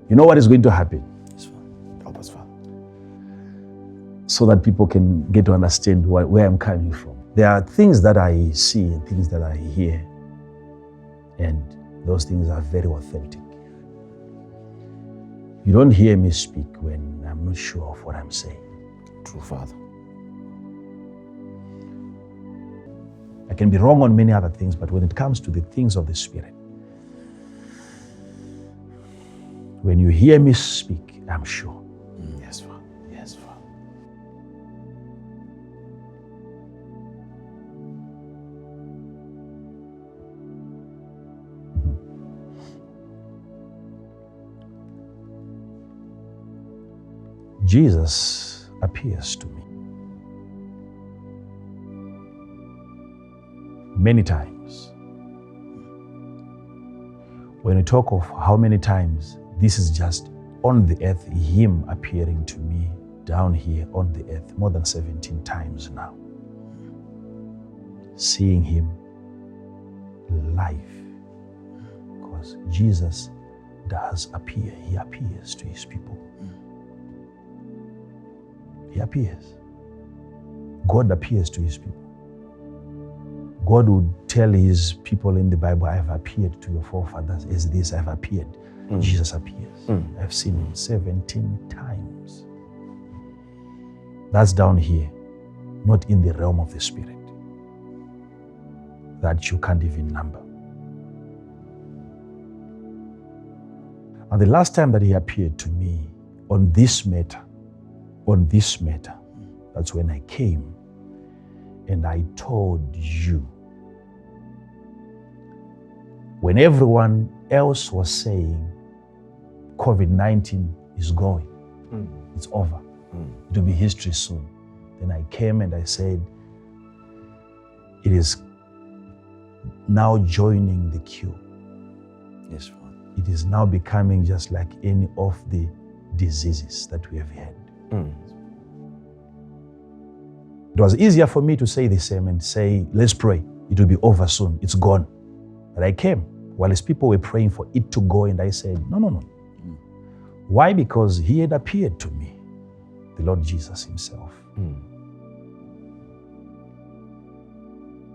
You know what is going to happen? Help us, Father. So that people can get to understand where I'm coming from. There are things that I see and things that I hear, and those things are very authentic. You don't hear me speak when I'm not sure of what I'm saying. True, Father. I can be wrong on many other things, but when it comes to the things of the Spirit, when you hear me speak, I'm sure. Yes, Father. Yes, Father. Jesus appears to me many times. When we talk of how many times, this is just on the earth, him appearing to me down here on the earth more than 17 times now. Seeing him live. Because Jesus does appear. He appears to his people. He appears. God appears to his people. God would tell his people in the Bible, I have appeared to your forefathers as this, I have appeared. Jesus appears. I've seen him 17 times. That's down here, not in the realm of the Spirit, that you can't even number. And the last time that he appeared to me on this matter, that's when I came and I told you, when everyone else was saying COVID-19 is going, it's over, it will be history soon. Then I came and I said, it is now joining the queue. Yes, Father. It is now becoming just like any of the diseases that we have had. It was easier for me to say the same and say, let's pray. It will be over soon. It's gone. But I came while his people were praying for it to go, and I said, no. Why? Because he had appeared to me, the Lord Jesus himself.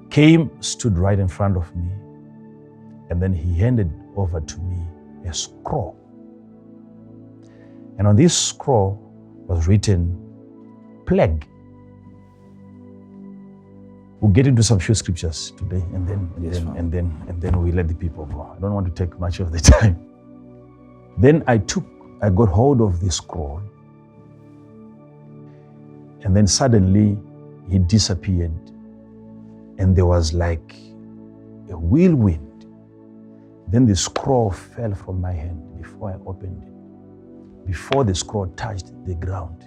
Came, stood right in front of me, and then he handed over to me a scroll. And on this scroll was written, plague. We'll get into some few scriptures today, and then we let the people go. I don't want to take much of the time. Then I got hold of the scroll, and then suddenly he disappeared, and there was like a whirlwind. Then the scroll fell from my hand before I opened it. Before the scroll touched the ground,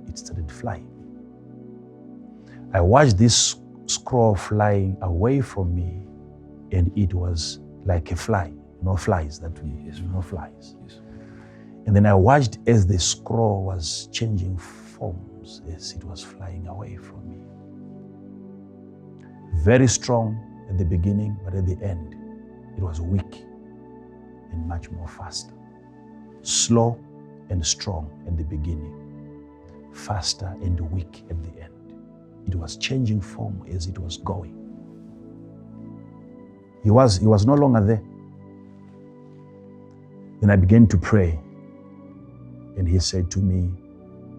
it started flying. I watched this scroll flying away from me, and it was like a fly. No flies that way. Yes, no flies. Yes. And then I watched as the scroll was changing forms as it was flying away from me. Very strong at the beginning, but at the end, it was weak and much more faster. Slow and strong at the beginning, faster and weak at the end. It was changing form as it was going. He was no longer there. Then I began to pray, and he said to me,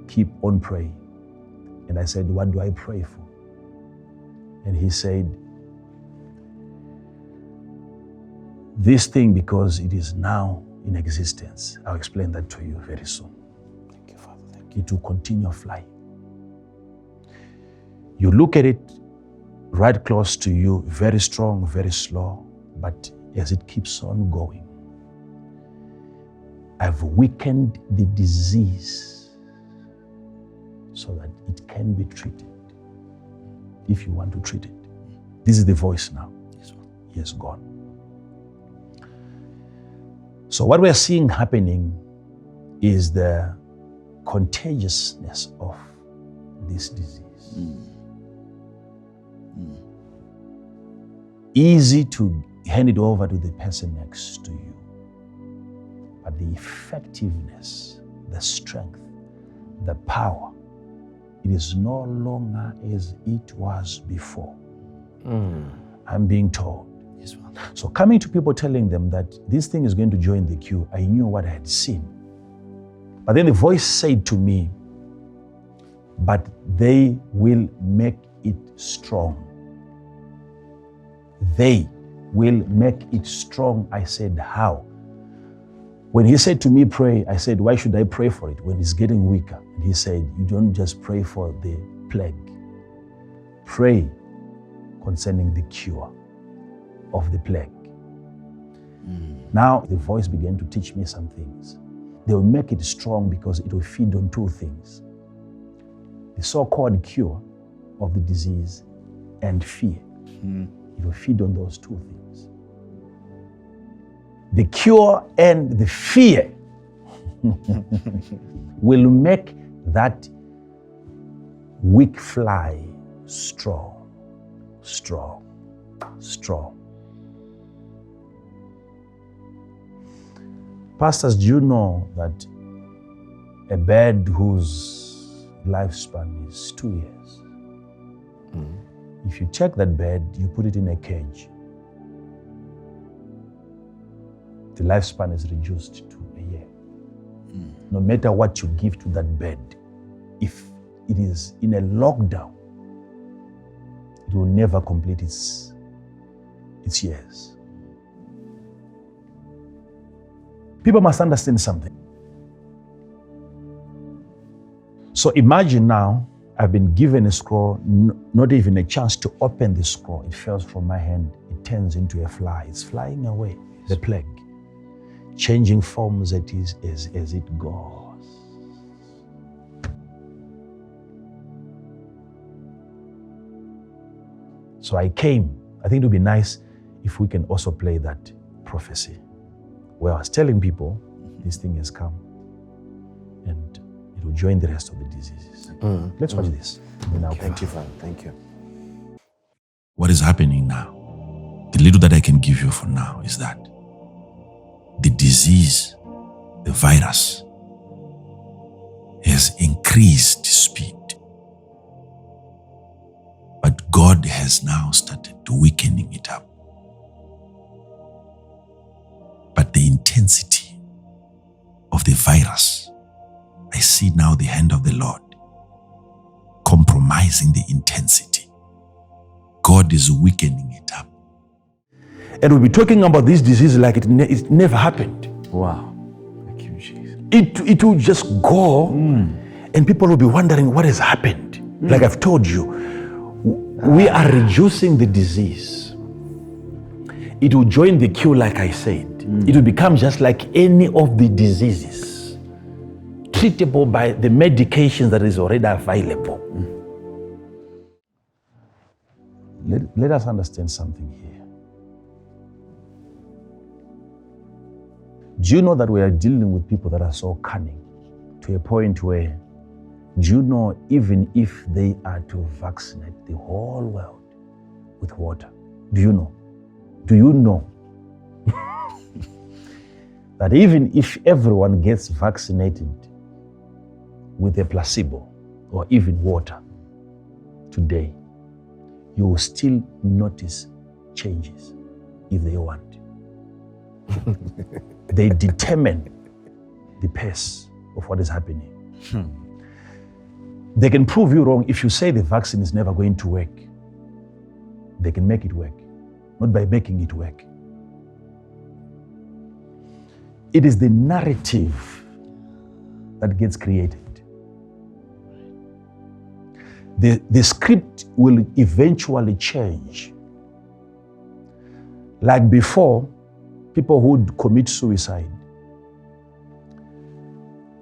keep on praying. And I said, what do I pray for? And he said, this thing, because it is now in existence. I'll explain that to you very soon. Thank you, Father. Thank you. It will continue flying. You look at it right close to you, very strong, very slow, but as it keeps on going, I've weakened the disease so that it can be treated if you want to treat it. This is the voice now. He has gone. So what we're seeing happening is the contagiousness of this disease. Easy to hand it over to the person next to you. But the effectiveness, the strength, the power, it is no longer as it was before. I'm being told. So coming to people telling them that this thing is going to join the queue, I knew what I had seen. But then the voice said to me, but they will make it strong. They will make it strong. I said, how? When he said to me, pray, I said, why should I pray for it when it's getting weaker? And he said, you don't just pray for the plague. Pray concerning the cure of the plague. Now the voice began to teach me some things. They will make it strong because it will feed on two things: the so-called cure of the disease and fear. It will feed on those two things. The cure and the fear will make that weak fly strong, strong, strong. Pastors, do you know that a bird whose lifespan is 2 years, if you take that bird, you put it in a cage, the lifespan is reduced to a year. No matter what you give to that bird, if it is in a lockdown, it will never complete its years. People must understand something. So imagine now, I've been given a scroll, not even a chance to open the scroll. It falls from my hand, it turns into a fly. It's flying away, the plague, changing forms as it goes. So I came. I think it would be nice if we can also play that prophecy, where I was telling people this thing has come and it will join the rest of the diseases. Let's watch this. Thank you, Father. Thank you. What is happening now, the little that I can give you for now, is that the disease, the virus, has increased speed. But God has now started weakening it up. But the intensity of the virus, I see now the hand of the Lord compromising the intensity. God is weakening it up. And we'll be talking about this disease like it never happened. Wow. Thank you, Jesus. It will just go, and people will be wondering what has happened. Like I've told you, we are reducing the disease. It will join the queue, like I said. It will become just like any of the diseases, treatable by the medications that is already available. Let us understand something here. Do you know that we are dealing with people that are so cunning to a point where, do you know, even if they are to vaccinate the whole world, with water. Do you know? Do you know that even if everyone gets vaccinated with a placebo or even water today, you will still notice changes if they want. They determine the pace of what is happening. They can prove you wrong if you say the vaccine is never going to work. They can make it work, not by making it work. It is the narrative that gets created. The script will eventually change. Like before, people who would commit suicide,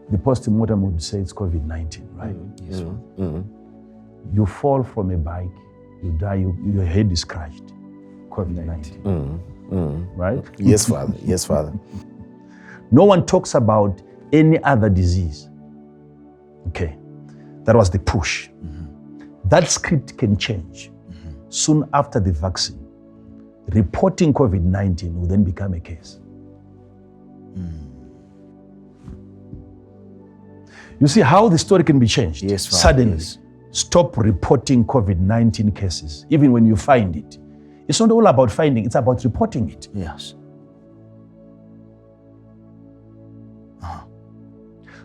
the post-mortem would say it's COVID-19, right? Yes. You fall from a bike, you die, your head is crushed. COVID-19. Right? Yes, Father. Yes, Father. No one talks about any other disease. Okay. That was the push. That script can change soon after the vaccine. Reporting COVID-19 will then become a case. You see how the story can be changed? Yes, Father, suddenly. yes. Stop reporting COVID-19 cases, even when you find it. It's not all about finding, it's about reporting it. Yes.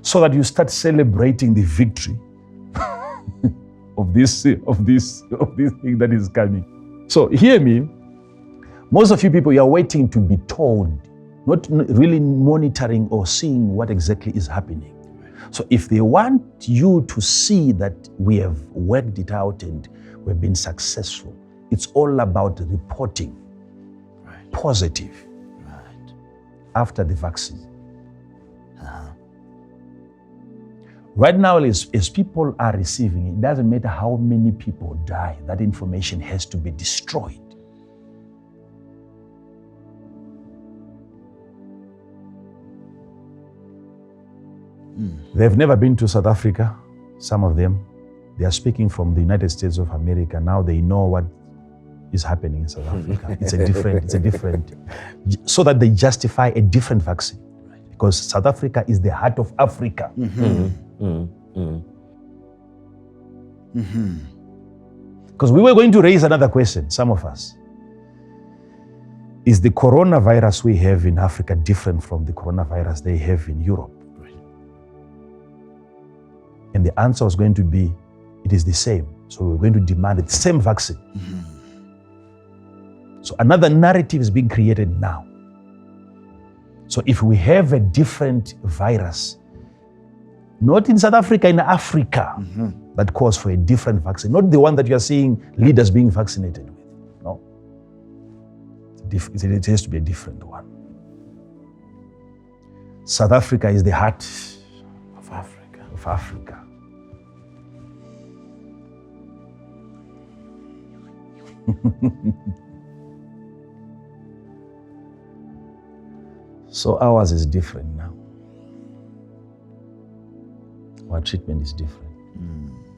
So that you start celebrating the victory of this thing that is coming. So hear me. Most of you people, you are waiting to be told, not really monitoring or seeing what exactly is happening. So if they want you to see that we have worked it out and we've been successful, it's all about reporting positive after the vaccine. Right now, as people are receiving it, doesn't matter how many people die, that information has to be destroyed. They've never been to South Africa, some of them. They are speaking from the United States of America. Now they know what is happening in South Africa. It's a different, so that they justify a different vaccine. Because South Africa is the heart of Africa. Because we were going to raise another question, some of us. Is the coronavirus we have in Africa different from the coronavirus they have in Europe? And the answer was going to be, it is the same. So we're going to demand the same vaccine. So another narrative is being created now. So if we have a different virus, not in South Africa, in Africa, that calls for a different vaccine, not the one that you are seeing leaders being vaccinated with. No. It has to be a different one. South Africa is the heart of Africa. So ours is different now. Our treatment is different.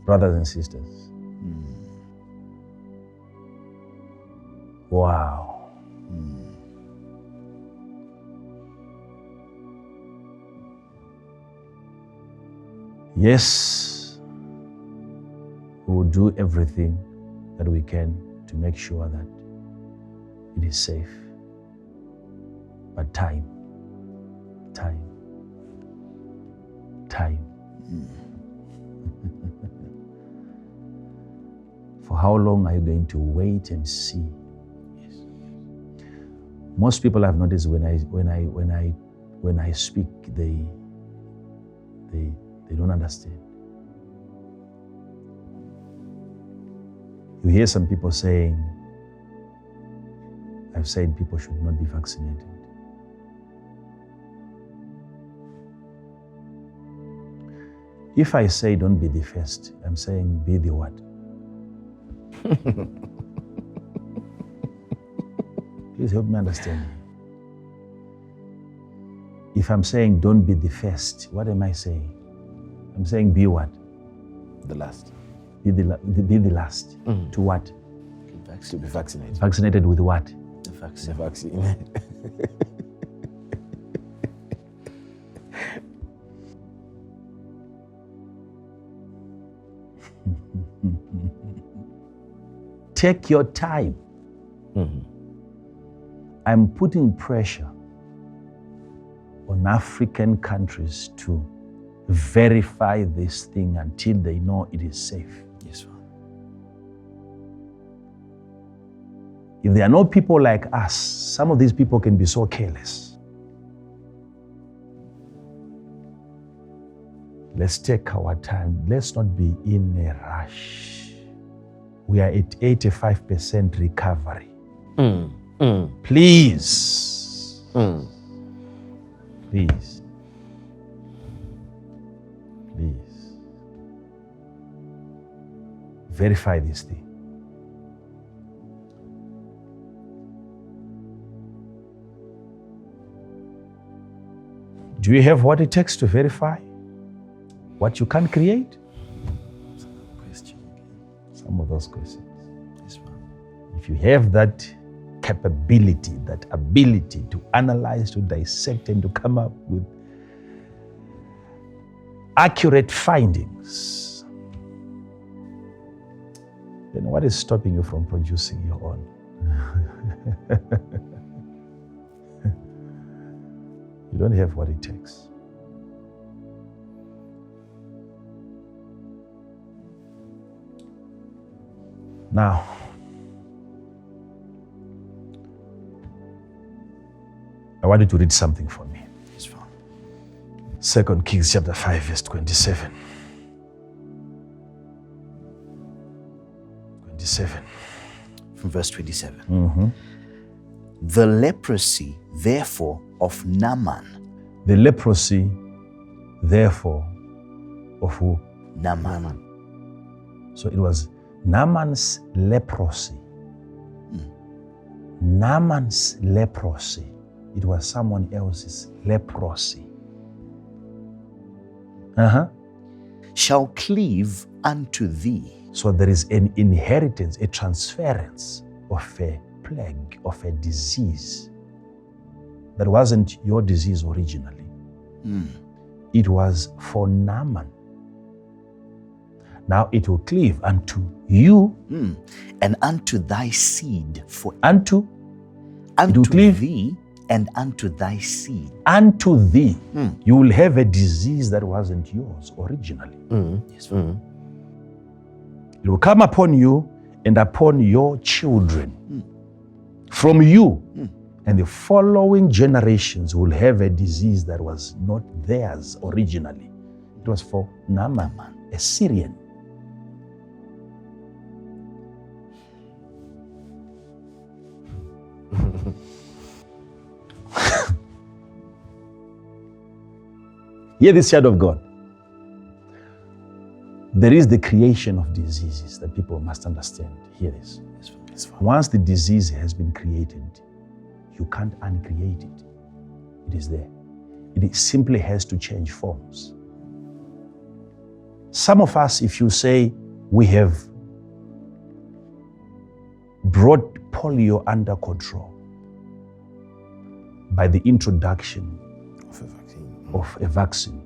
Brothers and sisters. Wow. Yes, we will do everything that we can to make sure that it is safe. But time. For how long are you going to wait and see? Yes. Most people I've noticed when I speak, they don't understand. You hear some people saying, I've said people should not be vaccinated. If I say don't be the first, I'm saying be the what? Please help me understand. If I'm saying don't be the first, what am I saying? I'm saying be what? The last. Be the last. To what? to be vaccinated. Vaccinated with what? The The vaccine. vaccine. Take your time. I'm putting pressure on African countries to verify this thing until they know it is safe. Yes, Father. If there are no people like us, some of these people can be so careless. Let's take our time. Let's not be in a rush. We are at 85% recovery. Please. Please. Please. Verify this thing. Do you have what it takes to verify what you can create? Question again. Some of those questions. Yes, Father. If you have that capability, that ability to analyze, to dissect, and to come up with accurate findings, then what is stopping you from producing your own? You don't have what it takes. Now, I want you to read something for me. Yes, Father. 2 Kings chapter 5, verse 27. 27. From verse 27. The leprosy, therefore, of Naaman. The leprosy, therefore, of who? Naaman. So it was Naaman's leprosy. Naaman's leprosy. It was someone else's leprosy. Shall cleave unto thee. So there is an inheritance, a transference of a plague, of a disease that wasn't your disease originally. It was for Naaman. Now it will cleave unto you. And unto thy seed. For Unto unto cleave. thee and unto thy seed. Unto thee. You will have a disease that wasn't yours originally. Yes, Father. It will come upon you and upon your children. From you. And the following generations will have a disease that was not theirs originally. It was for Naaman, a Syrian. Hear this, child of God. There is the creation of diseases that people must understand. Hear this. Yes, Father. Once the disease has been created, you can't uncreate it. It is there. It simply has to change forms. Some of us, if you say we have brought polio under control by the introduction of a vaccine,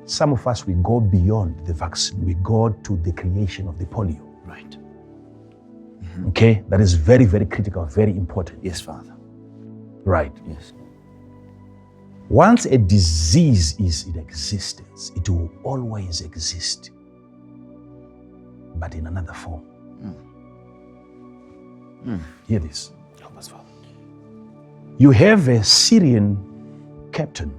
some of us, we go beyond the vaccine. We go to the creation of the polio. Right. Okay? That is very, very critical, very important. Yes, Father. Right. Yes. Once a disease is in existence, it will always exist, but in another form. Hear this. Help us, Father. You have a Syrian captain,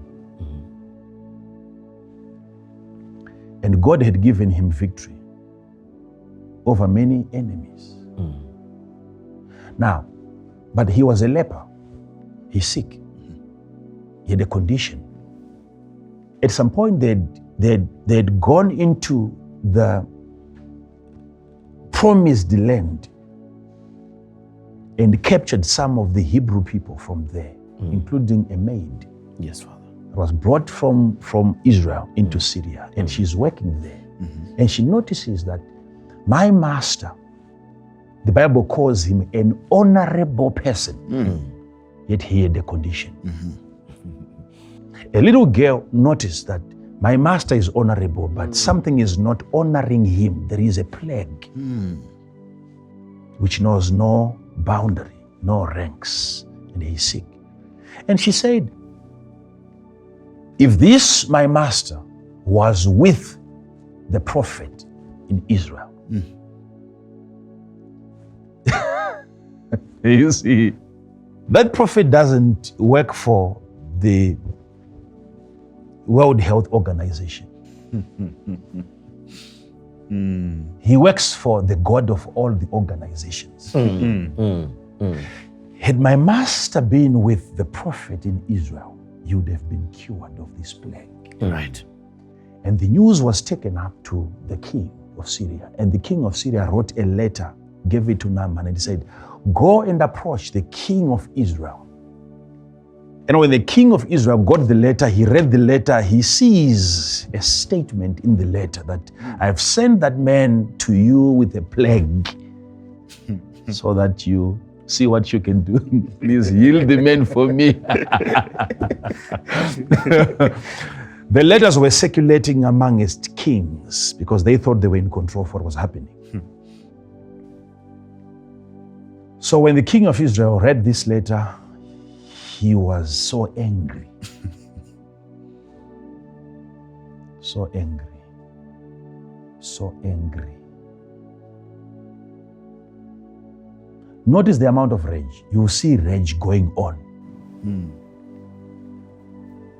and God had given him victory over many enemies. Now, but he was a leper. He's sick. He had a condition. At some point, they'd gone into the promised land and captured some of the Hebrew people from there, including a maid. Yes, Father. That was brought from Israel into Syria, and she's working there. And she notices that my master The Bible calls him an honorable person. Yet he had a condition. A little girl noticed that my master is honorable, but something is not honoring him. There is a plague which knows no boundary, no ranks, and he is sick. And she said, if this, my master, was with the prophet in Israel, you see, that prophet doesn't work for the World Health Organization. He works for the God of all the organizations. Had my master been with the prophet in Israel, you would have been cured of this plague. Right. And the news was taken up to the king of Syria. And the king of Syria wrote a letter, gave it to Naaman, and he said, go and approach the king of Israel. And when the king of Israel got the letter, he read the letter, he sees a statement in the letter that I have sent that man to you with a plague so that you see what you can do. Please heal the man for me. The letters were circulating amongst kings because they thought they were in control of what was happening. So when the king of Israel read this letter, he was so angry. So angry. So angry. Notice the amount of rage. You will see rage going on.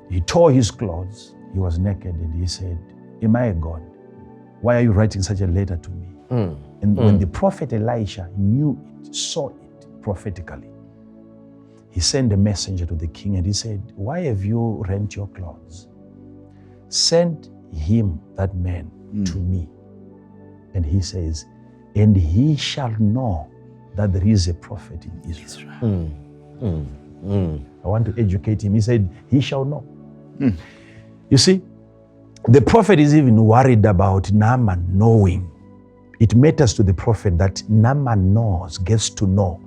He tore his clothes. He was naked and he said, am I a God? Why are you writing such a letter to me? And when the prophet Elisha knew it, saw it prophetically, he sent a messenger to the king and he said, why have you rent your clothes? Send him, that man, to me. And he says, and he shall know that there is a prophet in Israel. I want to educate him. He said, he shall know. You see, the prophet is even worried about Naaman knowing. It matters to the prophet that Naaman knows, gets to know.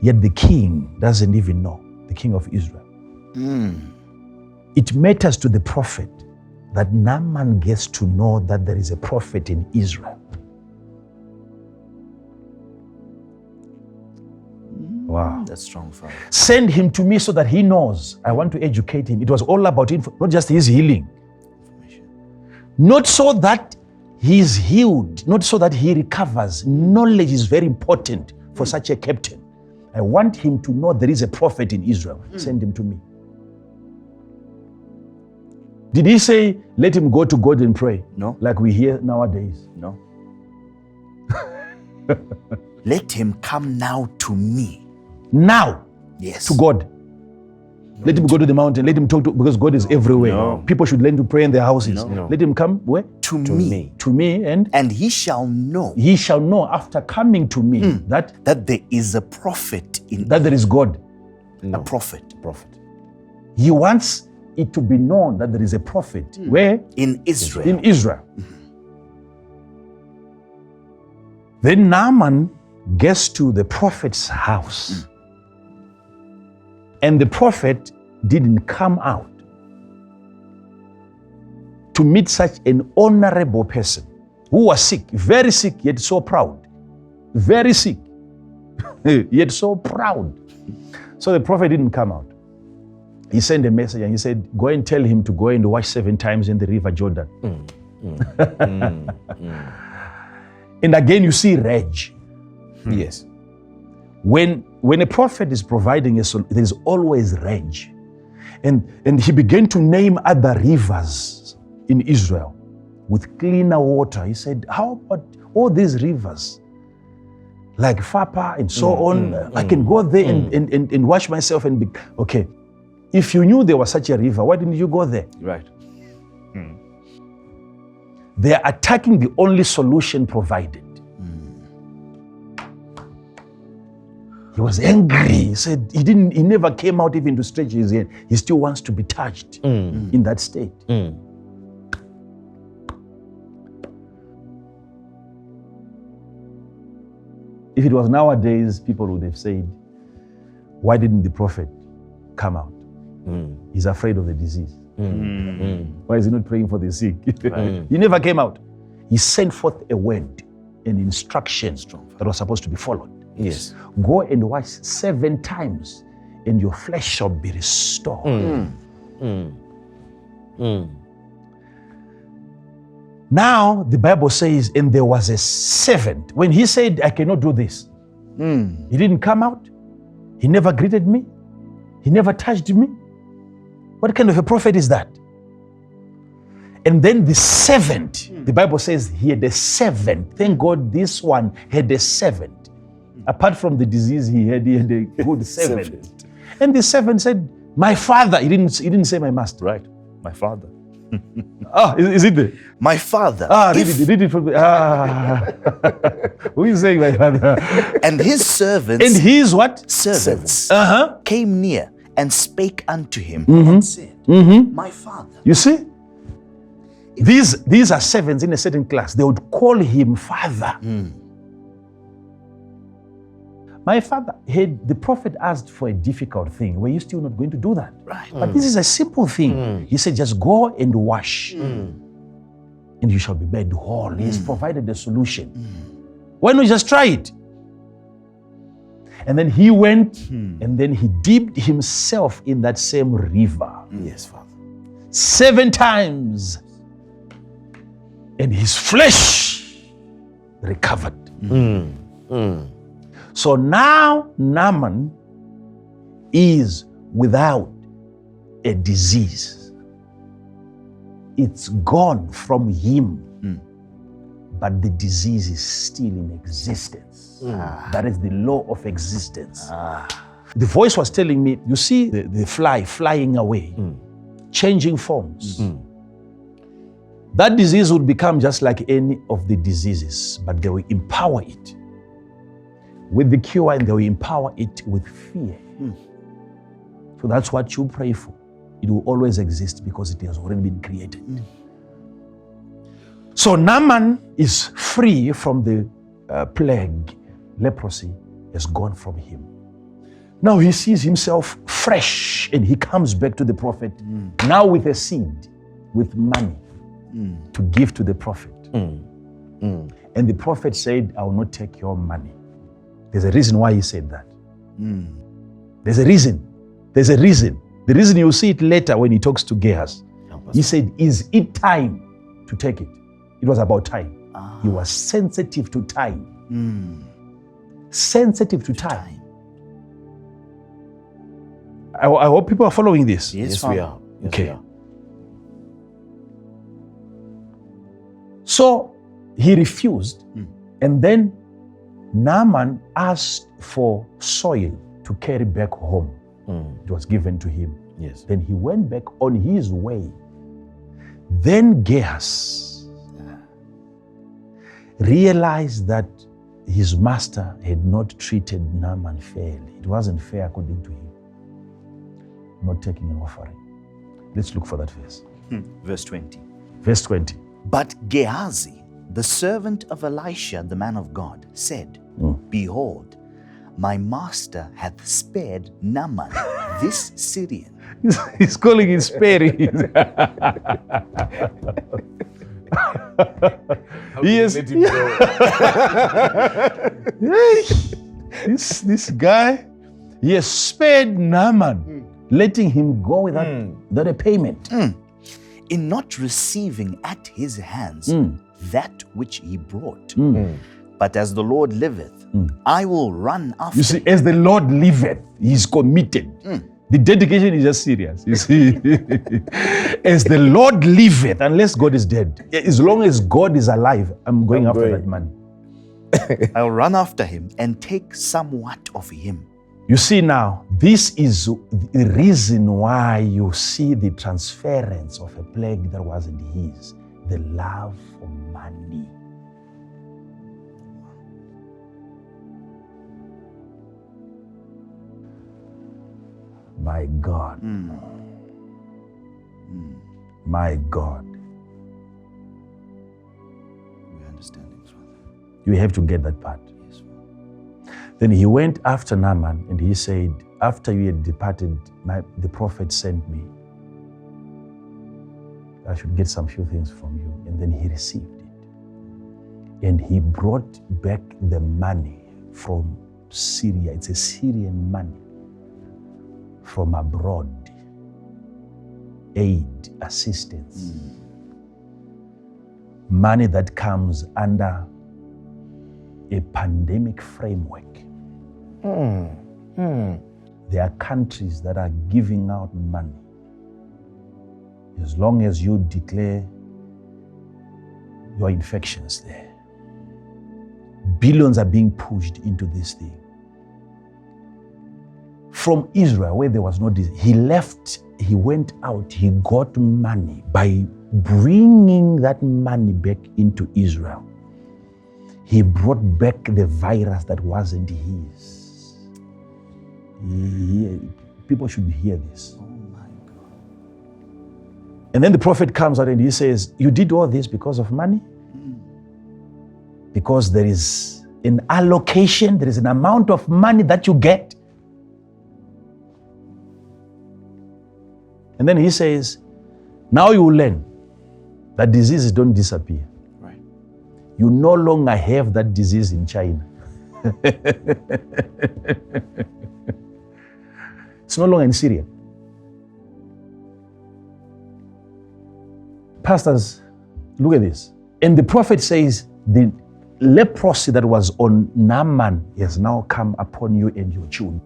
Yet the king doesn't even know, the king of Israel. It matters to the prophet that Naaman gets to know that there is a prophet in Israel. Wow. That's strong, Father. Send him to me so that he knows. I want to educate him. It was all about info, not just his healing. Not so that he is healed, not so that he recovers. Knowledge is very important for such a captain. I want him to know there is a prophet in Israel. Send him to me. Did he say, let him go to God and pray? No. Like we hear nowadays. No. Let him come now to me. Now, Yes. to God. Let him go to the mountain. Let him talk to, because God is everywhere. No. People should learn to pray in their houses. No. Let him come where? To me. To me, and he shall know he shall know after coming to me that there is a prophet in there is God. a prophet. He wants it to be known that there is a prophet. Where? In Israel. In Israel. Then Naaman gets to the prophet's house. And the prophet didn't come out to meet such an honorable person who was sick, very sick, yet so proud. Very sick, yet so proud. So the prophet didn't come out. He sent a message and he said, go and tell him to go and wash 7 times in the river Jordan. And again, you see rage. Yes. When a prophet is providing a solution, there is always rage. And he began to name other rivers in Israel with cleaner water. He said, how about all these rivers? Like Fapa and so on. I can go there and wash myself and be, okay. If you knew there was such a river, why didn't you go there? Right. They are attacking the only solution provided. He was angry. He said he never came out even to stretch his hand. He still wants to be touched in that state. If it was nowadays, people would have said, why didn't the prophet come out? He's afraid of the disease. Why is he not praying for the sick? He never came out. He sent forth a word, an instruction that was supposed to be followed. Yes. Go and wash 7 times, and your flesh shall be restored. Now, the Bible says, and there was a servant. When he said, I cannot do this, he didn't come out. He never greeted me. He never touched me. What kind of a prophet is that? And then the servant, the Bible says he had a servant. Thank God this one had a servant. Apart from the disease he had a good servant. And the servant said, my father. He didn't say my master. Right. My father. Is it there? My father. Read it from the, Who is saying my father? And his servants. And his what? Servants came near and spake unto him and said, my father. You see? These are servants in a certain class. They would call him father. My father, had the prophet asked for a difficult thing, were you still not going to do that? Right. But this is a simple thing. He said, just go and wash, and you shall be made whole. He has provided a solution. Why not just try it? And then he went, and then he dipped himself in that same river. Yes, Father. 7 times. And his flesh recovered. So now Naaman is without a disease. It's gone from him, but the disease is still in existence. That is the law of existence. The voice was telling me, you see the fly flying away, changing forms. That disease would become just like any of the diseases, but they will empower it with the cure, and they will empower it with fear. So that's what you pray for. It will always exist because it has already been created. So Naaman is free from the plague. Leprosy has gone from him. Now he sees himself fresh, and he comes back to the prophet, now with a seed, with money to give to the prophet. And the prophet said, I will not take your money. There's a reason why he said that. There's a reason. There's a reason. The reason you'll see it later when he talks to Gehazi. He said, is it time to take it? It was about time. He was sensitive to time. Sensitive to time. I hope people are following this. Yes, we are. Yes, Okay. we are. So he refused, and then Naaman asked for soil to carry back home. It was given to him. Yes. Then he went back on his way. Then Gehazi realized that his master had not treated Naaman fairly. It wasn't fair according to him, not taking an offering. Let's look for that verse. Verse 20. Verse 20. But Gehazi, the servant of Elisha, the man of God, said, Behold, my master hath spared Naaman, this Syrian. He's calling it sparing. Yes. This guy, he has spared Naaman, letting him go without a payment. In not receiving at his hands that which he brought. But as the Lord liveth, I will run after. You see, as the Lord liveth, he's committed. The dedication is just serious. You see, as the Lord liveth, unless God is dead, as long as God is alive, I'm going after that money. I'll run after him and take somewhat of him. You see now, this is the reason why you see the transference of a plague that wasn't his, the love for money. My God. My God. We understand it, Father. You have to get that part. Yes, Father. Then he went after Naaman and he said, after you had departed, the prophet sent me. I should get some few things from you. And then he received it. And he brought back the money from Syria. It's a Syrian money from abroad. Aid, assistance. Money that comes under a pandemic framework. There are countries that are giving out money. As long as you declare your infections there. Billions are being pushed into this thing. From Israel, where there was no disease, he left, he went out, he got money by bringing that money back into Israel. He brought back the virus that wasn't his. People should hear this. Oh my God. And then the prophet comes out and he says, you did all this because of money? Because there is an allocation, there is an amount of money that you get. And then he says, now you will learn that diseases don't disappear. Right. You no longer have that disease in China. It's no longer in Syria. Pastors, look at this. And the prophet says, the leprosy that was on Naaman has now come upon you and your children.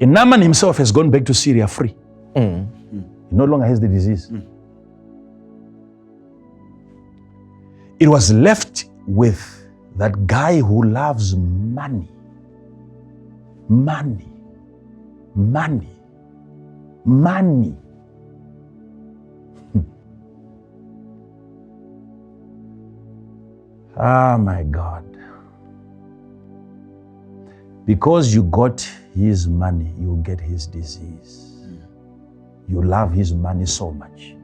And Naaman himself has gone back to Syria free. He no longer has the disease. It was left with that guy who loves money. Money. Money. Money. Ah, my God. Because you got his money, you get his disease. You love his money so much.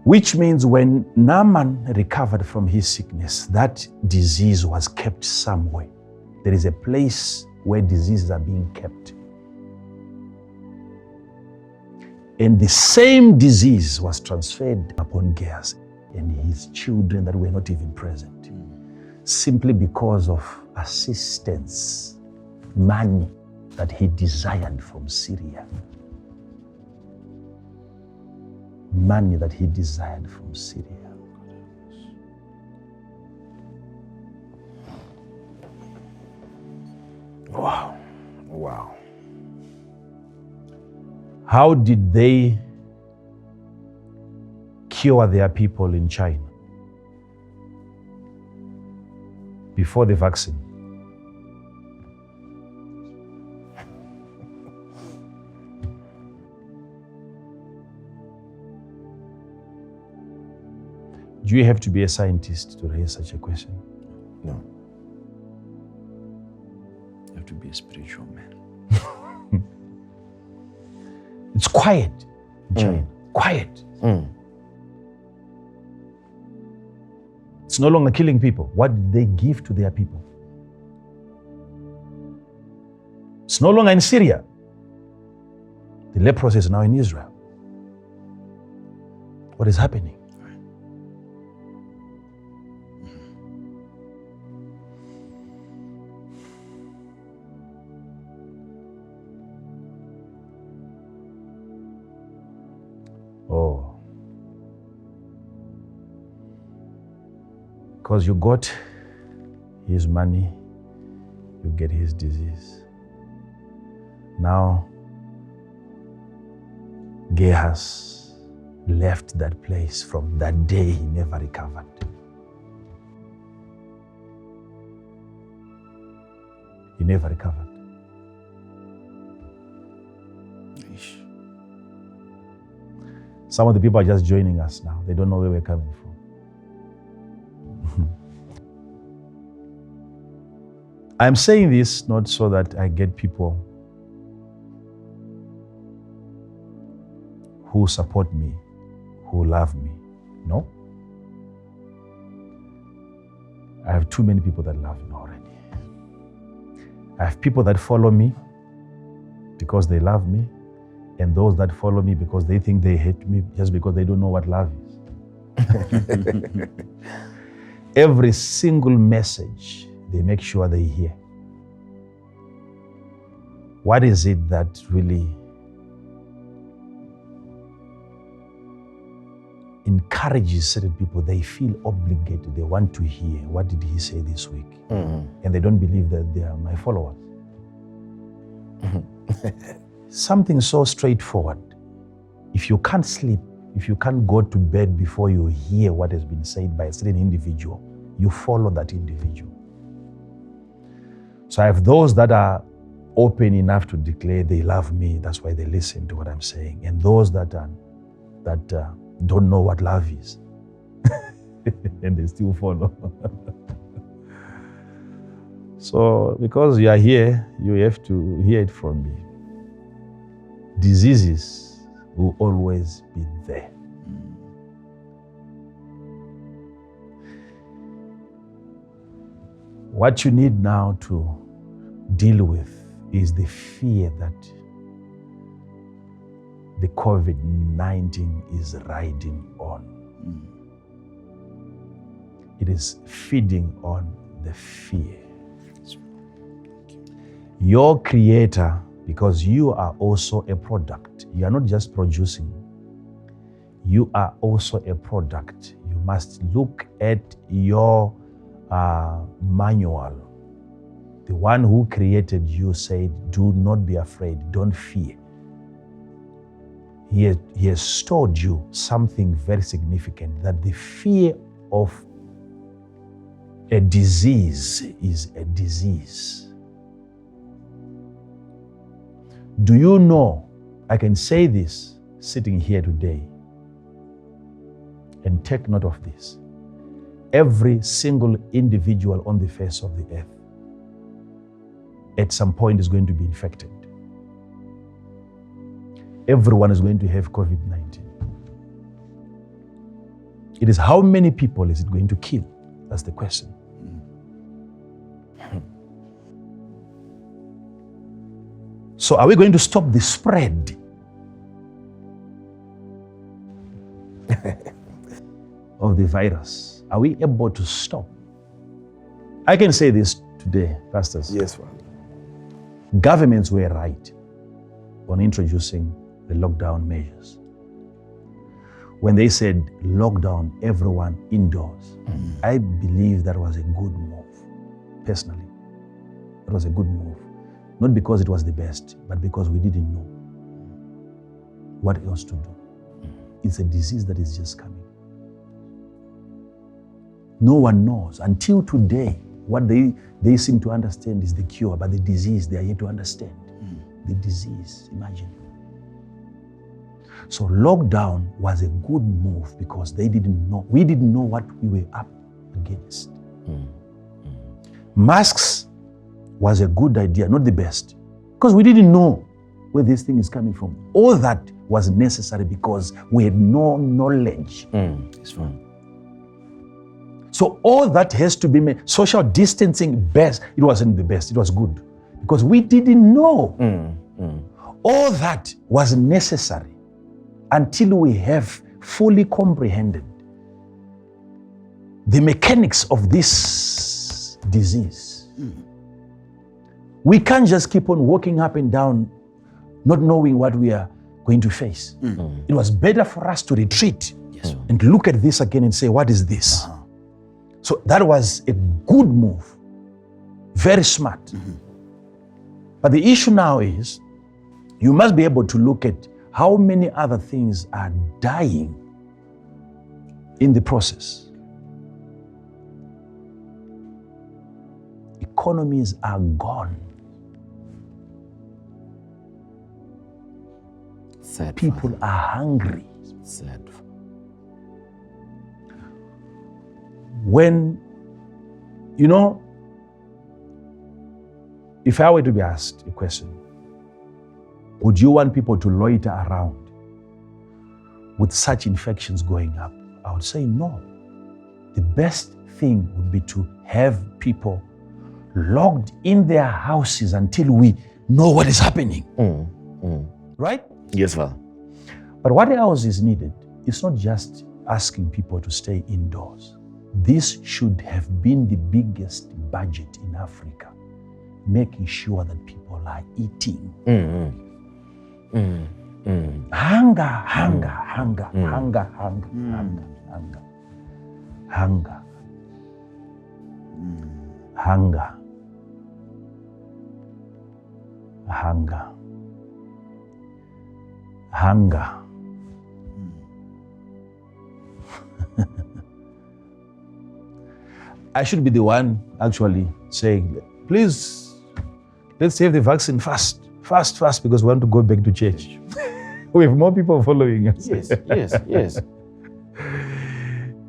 Which means when Naaman recovered from his sickness, that disease was kept somewhere. There is a place where diseases are being kept. And the same disease was transferred upon Gehazi and his children that were not even present. Simply because of assistance, money that he desired from Syria. Money that he desired from Syria. Wow. Wow. How did they cure their people in China before the vaccine? Do you have to be a scientist to raise such a question? No. You have to be a spiritual man. It's quiet in China. Quiet. It's no longer killing people. What did they give to their people? It's no longer in Syria. The leprosy is now in Israel. What is happening? Oh. Because you got his money, you get his disease. Now, Gehazi left that place. From that day, he never recovered. He never recovered. Some of the people are just joining us now. They don't know where we're coming from. I'm saying this not so that I get people who support me, who love me. No. I have too many people that love me already. I have people that follow me because they love me, and those that follow me because they think they hate me just because they don't know what love is. Every single message, they make sure they hear. What is it that really encourages certain people? They feel obligated. They want to hear, what did he say this week? And they don't believe that they are my followers. Something so straightforward. If you can't sleep, if you can't go to bed before you hear what has been said by a certain individual, you follow that individual. So I have those that are open enough to declare they love me, that's why they listen to what I'm saying. And those that don't know what love is, and they still follow. So because you are here, you have to hear it from me. Diseases will always be there. What you need now to deal with is the fear that the COVID-19 is riding on. It is feeding on the fear. Your creator, because you are also a product. You are not just producing. You are also a product. You must look at your manual. The one who created you said, do not be afraid, don't fear. He has told you something very significant, that the fear of a disease is a disease. Do you know, I can say this sitting here today, and take note of this. Every single individual on the face of the earth at some point is going to be infected. Everyone is going to have COVID-19. It is how many people is it going to kill? That's the question. So are we going to stop the spread? Of the virus? Are we able to stop? I can say this today, pastors. Yes, Father. Governments were right on introducing the lockdown measures. When they said lockdown everyone indoors, I believe that was a good move. Personally, it was a good move. Not because it was the best, but because we didn't know what else to do. It's a disease that is just coming. No one knows. Until today, what they seem to understand is the cure, but the disease, they are yet to understand. The disease, imagine. So lockdown was a good move because they didn't know. We didn't know what we were up against. Masks was a good idea, not the best, because we didn't know where this thing is coming from. All that was necessary because we had no knowledge. It's fine. So all that has to be made. Social distancing, best, it wasn't the best, it was good. Because we didn't know. All that was necessary until we have fully comprehended the mechanics of this disease. We can't just keep on walking up and down, not knowing what we are going to face. It was better for us to retreat and look at this again and say, what is this? So that was a good move, very smart. But the issue now is, you must be able to look at how many other things are dying in the process. Economies are gone. Sad. People Father. are hungry. Sad. When, if I were to be asked a question, would you want people to loiter around with such infections going up? I would say no. The best thing would be to have people locked in their houses until we know what is happening. Right? Yes, Father. But what else is needed? It's not just asking people to stay indoors. This should have been the biggest budget in Africa, making sure that people are eating. Hunger, hunger, hunger, hunger, hunger, hunger, hunger, hunger, hunger, hunger, hunger. I should be the one actually saying, please, let's save the vaccine fast, because we want to go back to church. We have more people following us. Yes.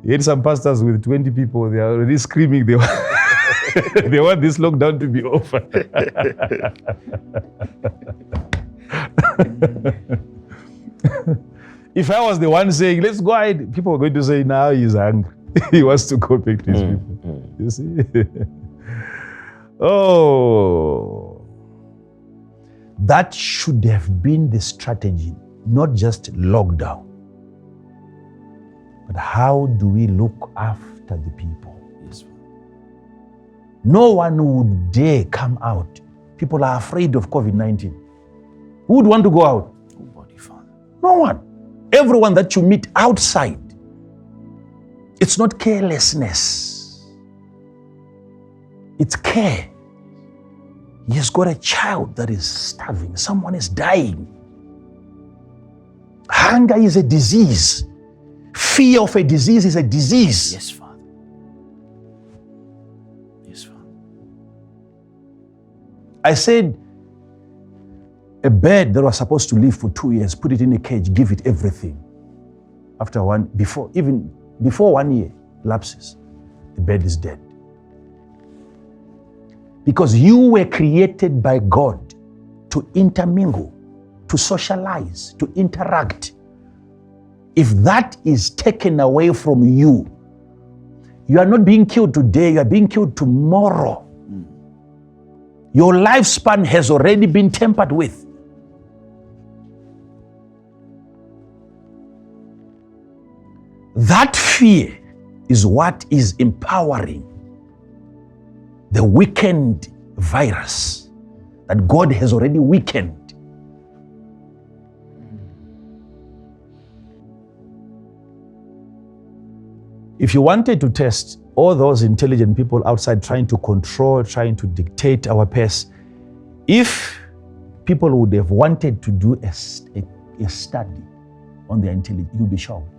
You had some pastors with 20 people, they are already screaming, they want this lockdown to be over. If I was the one saying, let's go ahead, people were going to say, now he's angry. He wants to go back to his people. You see? Oh. That should have been the strategy, not just lockdown. But how do we look after the people? Yes. No one would dare come out. People are afraid of COVID-19. Who would want to go out? Nobody, Father. No one. Everyone that you meet outside. It's not carelessness. It's care. He has got a child that is starving. Someone is dying. Hunger is a disease. Fear of a disease is a disease. Yes, Father. Yes, Father. I said, a bird that was supposed to live for 2 years, put it in a cage, give it everything. Before 1 year lapses, the bird is dead. Because you were created by God to intermingle, to socialize, to interact. If that is taken away from you, you are not being killed today, you are being killed tomorrow. Your lifespan has already been tampered with. That fear is what is empowering the weakened virus that God has already weakened. If you wanted to test all those intelligent people outside trying to control, trying to dictate our pace, if people would have wanted to do a study on their intelligence, you'll be shocked.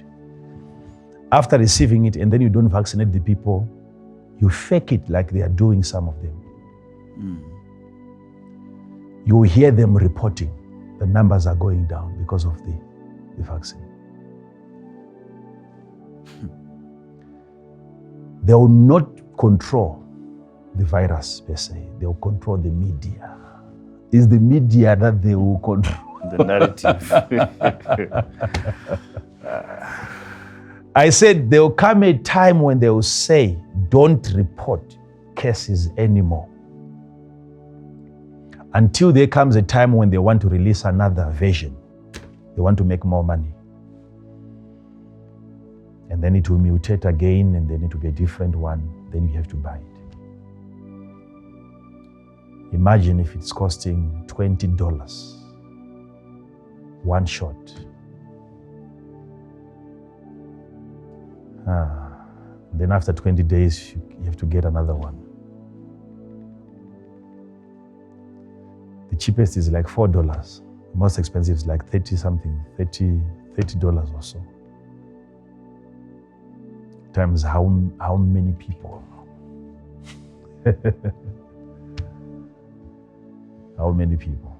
After receiving it and then you don't vaccinate the people, you fake it like they are doing, some of them. You will hear them reporting the numbers are going down because of the vaccine. They will not control the virus per se. They will control the media. It's the media that they will control. The narrative. I said there will come a time when they will say, don't report cases anymore. Until there comes a time when they want to release another version. They want to make more money. And then it will mutate again, and then it will be a different one. Then you have to buy it. Imagine if it's costing $20, one shot. Then after 20 days, you have to get another one. The cheapest is like $4. The most expensive is like $30 or so. Times how many people? How many people?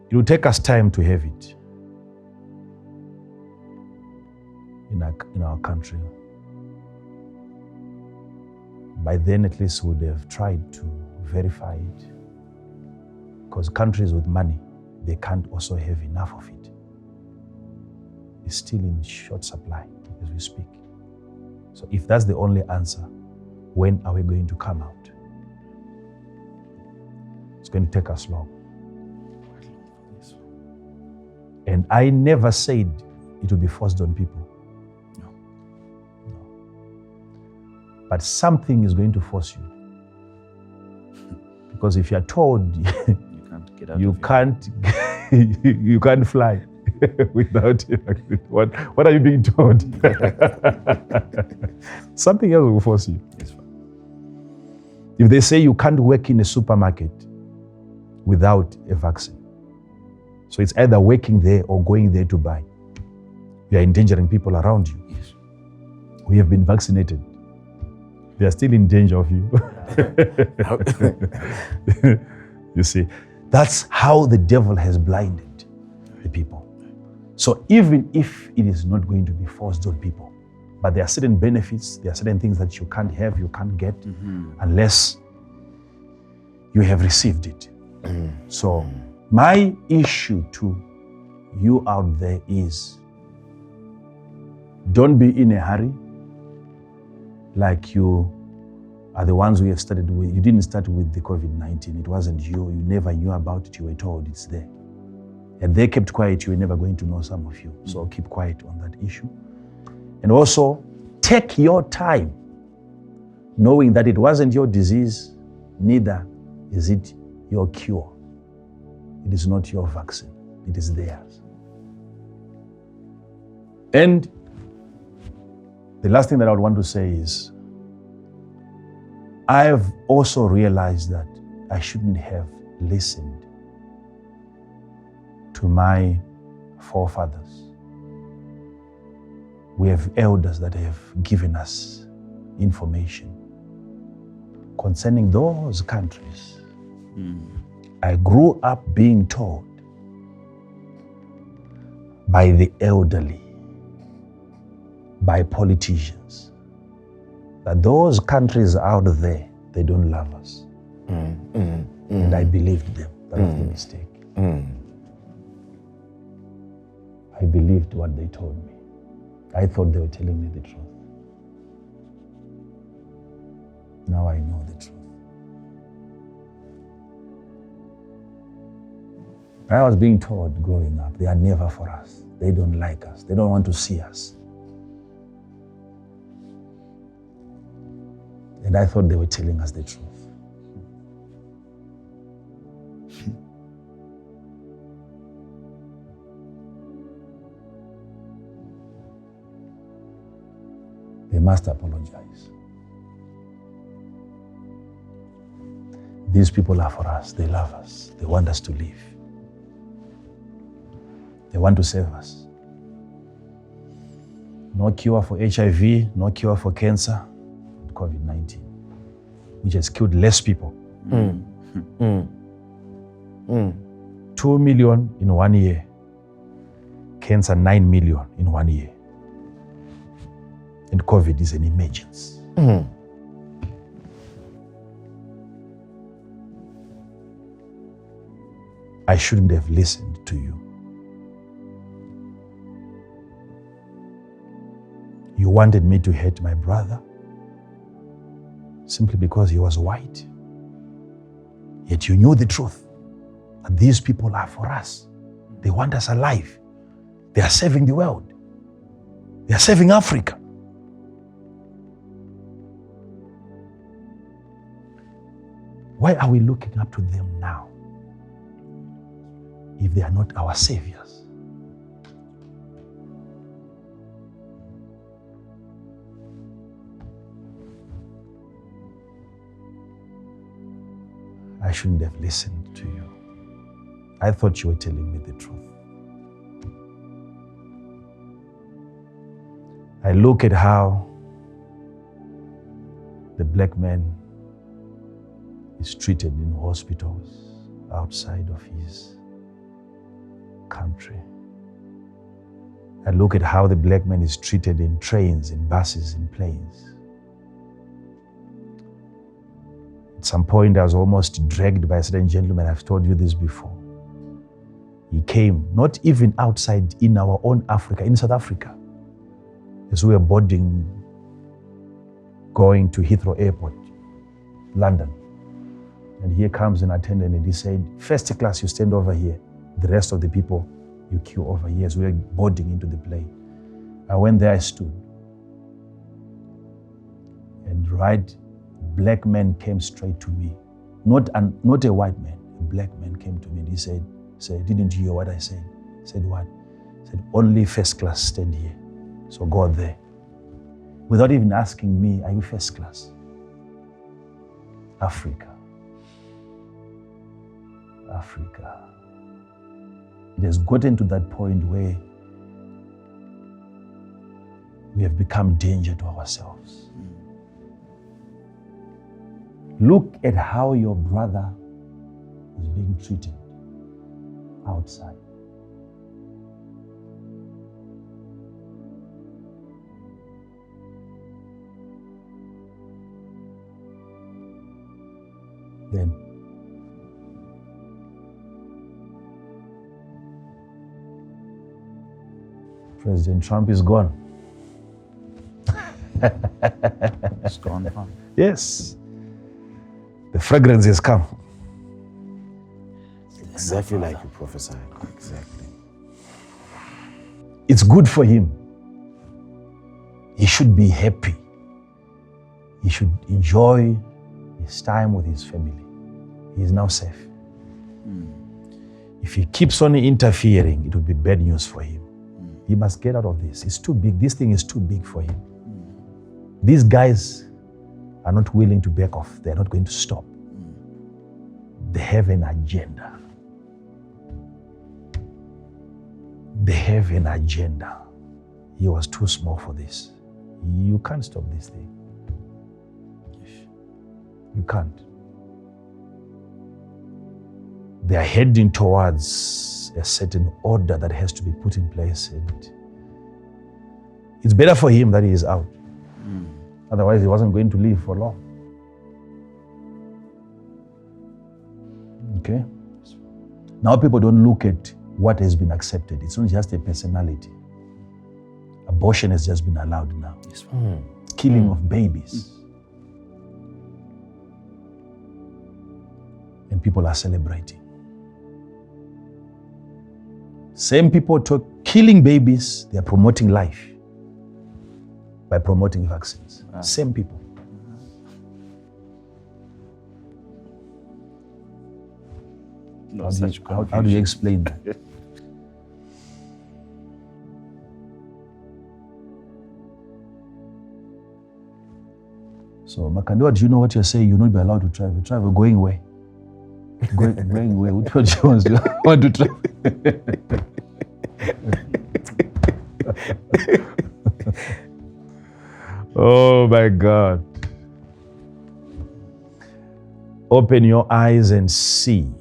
It will take us time to have it in our country. By then, at least, we would have tried to verify it. Because countries with money, they can't also have enough of it. is still in short supply as we speak. So if that's the only answer, when are we going to come out? It's going to take us long. And I never said it will be forced on people. No. But something is going to force you. Because if you're told You can't get out you of it. can't you can't fly without it, what are you being told? Something else will force you. Yes, Father. If they say you can't work in a supermarket without a vaccine, so it's either working there or going there to buy. You are endangering people around you. Yes. We have been vaccinated. They are still in danger of you. You see, that's how the devil has blinded the people. So even if it is not going to be forced on people, but there are certain benefits, there are certain things that you can't have, you can't get, unless you have received it. So my issue to you out there is, don't be in a hurry like you are the ones who have started with. You didn't start with the COVID-19. It wasn't you. You never knew about it. You were told it's there. And they kept quiet. You were never going to know, some of you. So keep quiet on that issue. And also, take your time, knowing that it wasn't your disease, neither is it your cure. It is not your vaccine. It is theirs. And the last thing that I would want to say is, I've also realized that I shouldn't have listened to my forefathers. We have elders that have given us information concerning those countries. I grew up being told by the elderly, by politicians, that those countries out there, they don't love us. And I believed them. That was the mistake. I believed what they told me. I thought they were telling me the truth. Now I know the truth. I was being told growing up, they are never for us. They don't like us. They don't want to see us. And I thought they were telling us the truth. They must apologize. These people are for us. They love us. They want us to live. They want to save us. No cure for HIV, no cure for cancer, COVID-19, which has killed less people. 2 million in 1 year. Cancer, 9 million in 1 year. And COVID is an emergency. I shouldn't have listened to you. You wanted me to hate my brother simply because he was white. Yet you knew the truth, that these people are for us. They want us alive. They are saving the world. They are saving Africa. Why are we looking up to them now if they are not our saviors? I shouldn't have listened to you. I thought you were telling me the truth. I look at how the black man is treated in hospitals outside of his country. I look at how the black man is treated in trains, in buses, in planes. At some point, I was almost dragged by a certain gentleman. I've told you this before. He came, not even outside, in our own Africa, in South Africa. As we were boarding, going to Heathrow Airport, London. And here comes an attendant and he said, first class, you stand over here. The rest of the people, you queue over here. As we were boarding into the plane. I went there, I stood. And black man came straight to me. Not a white man, a black man came to me and he said, didn't you hear what I said? I said, what? He said, only first class stand here. So go there. Without even asking me, are you first class? Africa. It has gotten to that point where we have become danger to ourselves. Look at how your brother is being treated outside. Then President Trump is gone. It's gone. Huh? Yes. The fragrance has come. Exactly like you prophesied. Exactly. It's good for him. He should be happy. He should enjoy his time with his family. He is now safe. If he keeps on interfering, it will be bad news for him. He must get out of this. It's too big. This thing is too big for him. These guys are not willing to back off. They're not going to stop. They have an agenda. They have an agenda. He was too small for this. You can't stop this thing. You can't. They are heading towards a certain order that has to be put in place. And it's better for him that he is out. Otherwise, he wasn't going to live for long. Okay? Now people don't look at what has been accepted. It's not just a personality. Abortion has just been allowed now. Killing of babies. And people are celebrating. Same people killing babies, they are promoting life by promoting vaccines. Same people. No such How do you explain that? So, Makandiwa, do you know what you're saying? You'll not be allowed to travel. Travel going where? Going where? Which one do you want to travel? Oh my God. Open your eyes and see.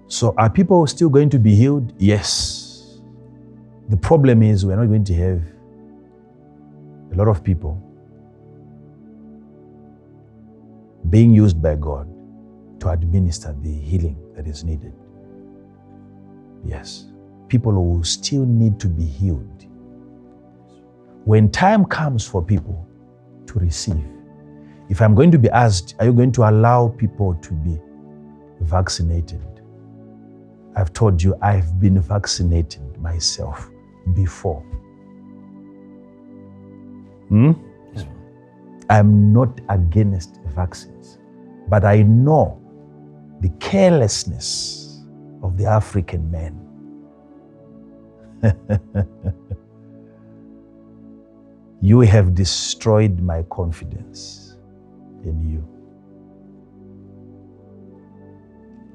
So are people still going to be healed? Yes. The problem is we're not going to have a lot of people being used by God to administer the healing that is needed. Yes. People will still need to be healed. When time comes for people to receive, if I'm going to be asked, are you going to allow people to be vaccinated? I've told you I've been vaccinated myself before. I'm not against vaccines, but I know the carelessness of the African man. You have destroyed my confidence in you.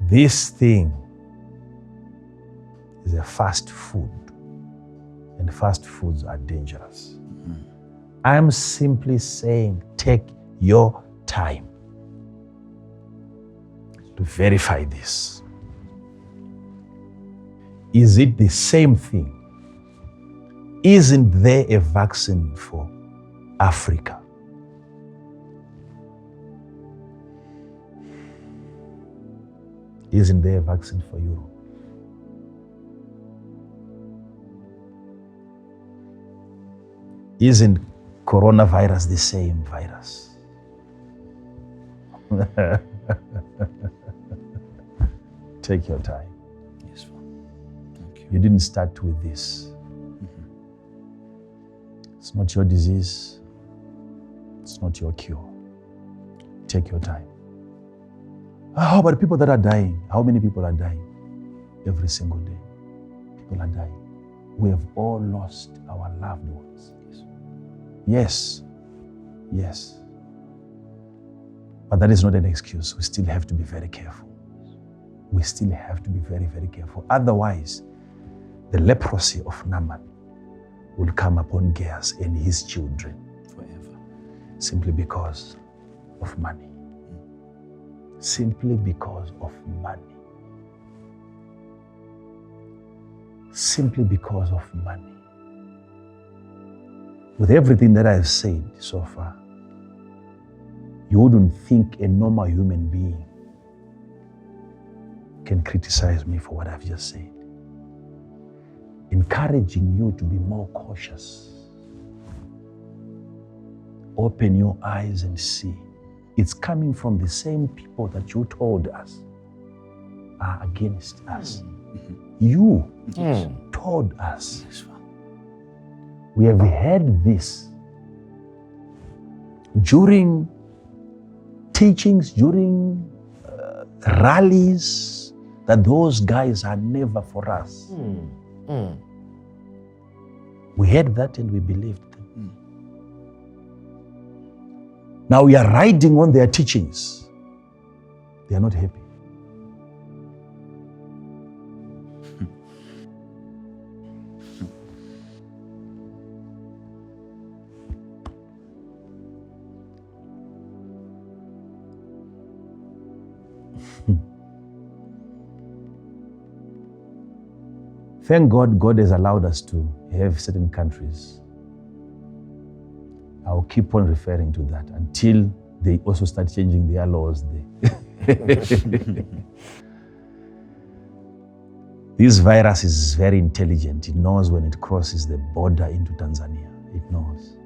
This thing is a fast food, and fast foods are dangerous. I'm simply saying, take your time to verify this. Is it the same thing? Isn't there a vaccine for Africa? Isn't there a vaccine for Europe? Isn't coronavirus the same virus? Take your time. Yes, Father. Thank you. You didn't start with this. It's not your disease. It's not your cure. Take your time. How about people that are dying? How many people are dying? Every single day. People are dying. We have all lost our loved ones. Yes. Yes. But that is not an excuse. We still have to be very careful. We still have to be very, very careful. Otherwise, the leprosy of Naaman will come upon Gehazi and his children Forever. simply because of money. Simply because of money. Simply because of money. With everything that I've said so far, you wouldn't think a normal human being can criticize me for what I've just said. Encouraging you to be more cautious. Open your eyes and see. It's coming from the same people that you told us are against us. You told us. Yes, Father. We have heard this during teachings, during rallies, that those guys are never for us. We heard that and we believed them. Now we are riding on their teachings. They are not happy. Thank God, God has allowed us to have certain countries. I'll keep on referring to that until they also start changing their laws there. This virus is very intelligent. It knows when it crosses the border into Tanzania. It knows.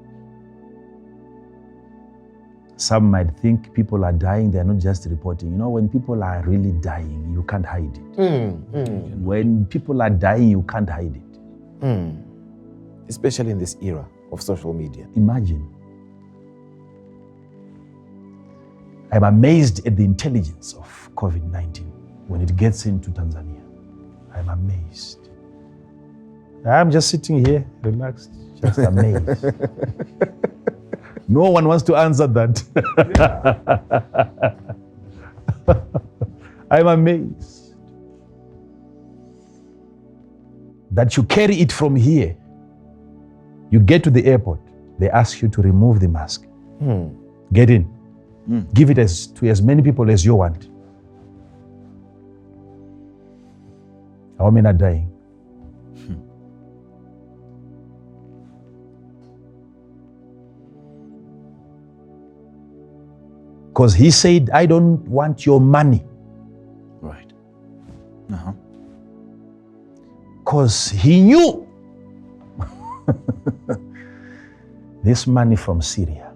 Some might think people are dying, they're not just reporting. You know, when people are really dying, you can't hide it. When people are dying, you can't hide it. Especially in this era of social media. Imagine. I'm amazed at the intelligence of COVID-19 when it gets into Tanzania. I'm amazed. I'm just sitting here, relaxed, just amazed. No one wants to answer that. I'm amazed that you carry it from here. You get to the airport, they ask you to remove the mask. Get in. Give it to as many people as you want. How many are dying? Because he said, I don't want your money. Right. Because he knew this money from Syria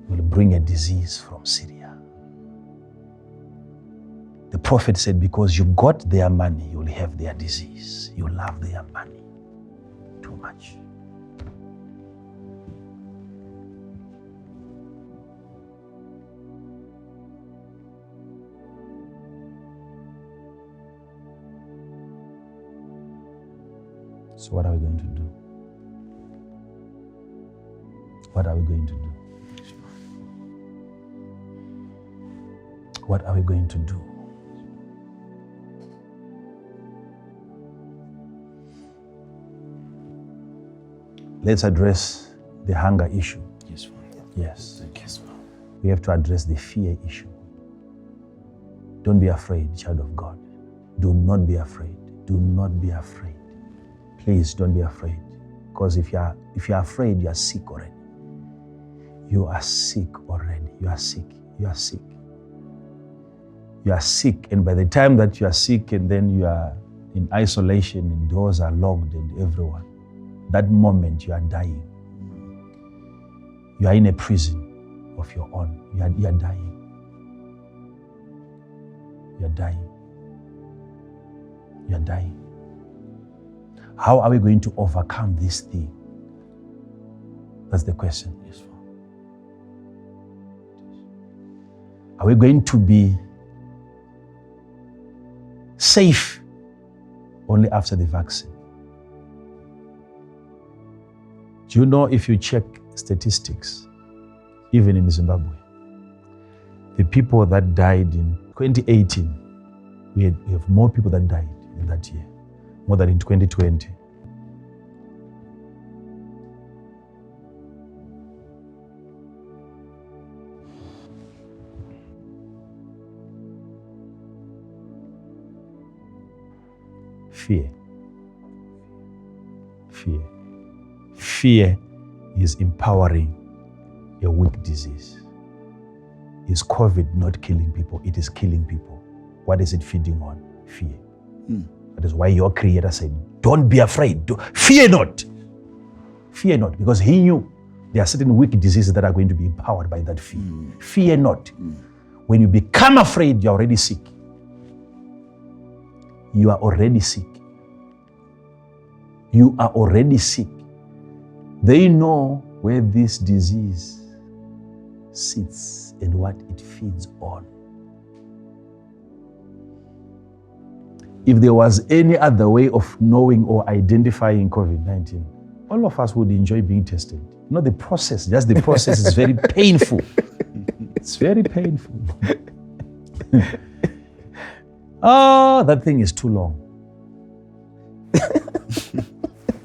will bring a disease from Syria. The prophet said, because you got their money, you'll have their disease. You love their money too much. So what are we going to do? What are we going to do? What are we going to do? Let's address the hunger issue. Yes, Father. Yes. Thank you, Father. We have to address the fear issue. Don't be afraid, child of God. Do not be afraid. Do not be afraid. Please don't be afraid. Because if you're afraid, you are sick already. You are sick already. You are sick. You are sick. you are sick, and by the time that you are sick and then you are in isolation and doors are locked and everyone, that moment you are dying. You are in a prison of your own. You are dying. You are dying. You are dying. How are we going to overcome this thing? That's the question. Yes, Father. Are we going to be safe only after the vaccine? Do you know, if you check statistics, even in Zimbabwe, the people that died in 2018, we have more people that died in that year, more than in 2020. Fear. Fear. Fear is empowering a weak disease. Is COVID not killing people? It is killing people. What is it feeding on? Fear. That is why your Creator said, don't be afraid. Fear not. Fear not. Because He knew there are certain weak diseases that are going to be empowered by that fear. Fear not. When you become afraid, you're already sick. You are already sick. You are already sick. They know where this disease sits and what it feeds on. If there was any other way of knowing or identifying COVID-19, all of us would enjoy being tested. Not the process, just the process is very painful. It's very painful. Oh, that thing is too long.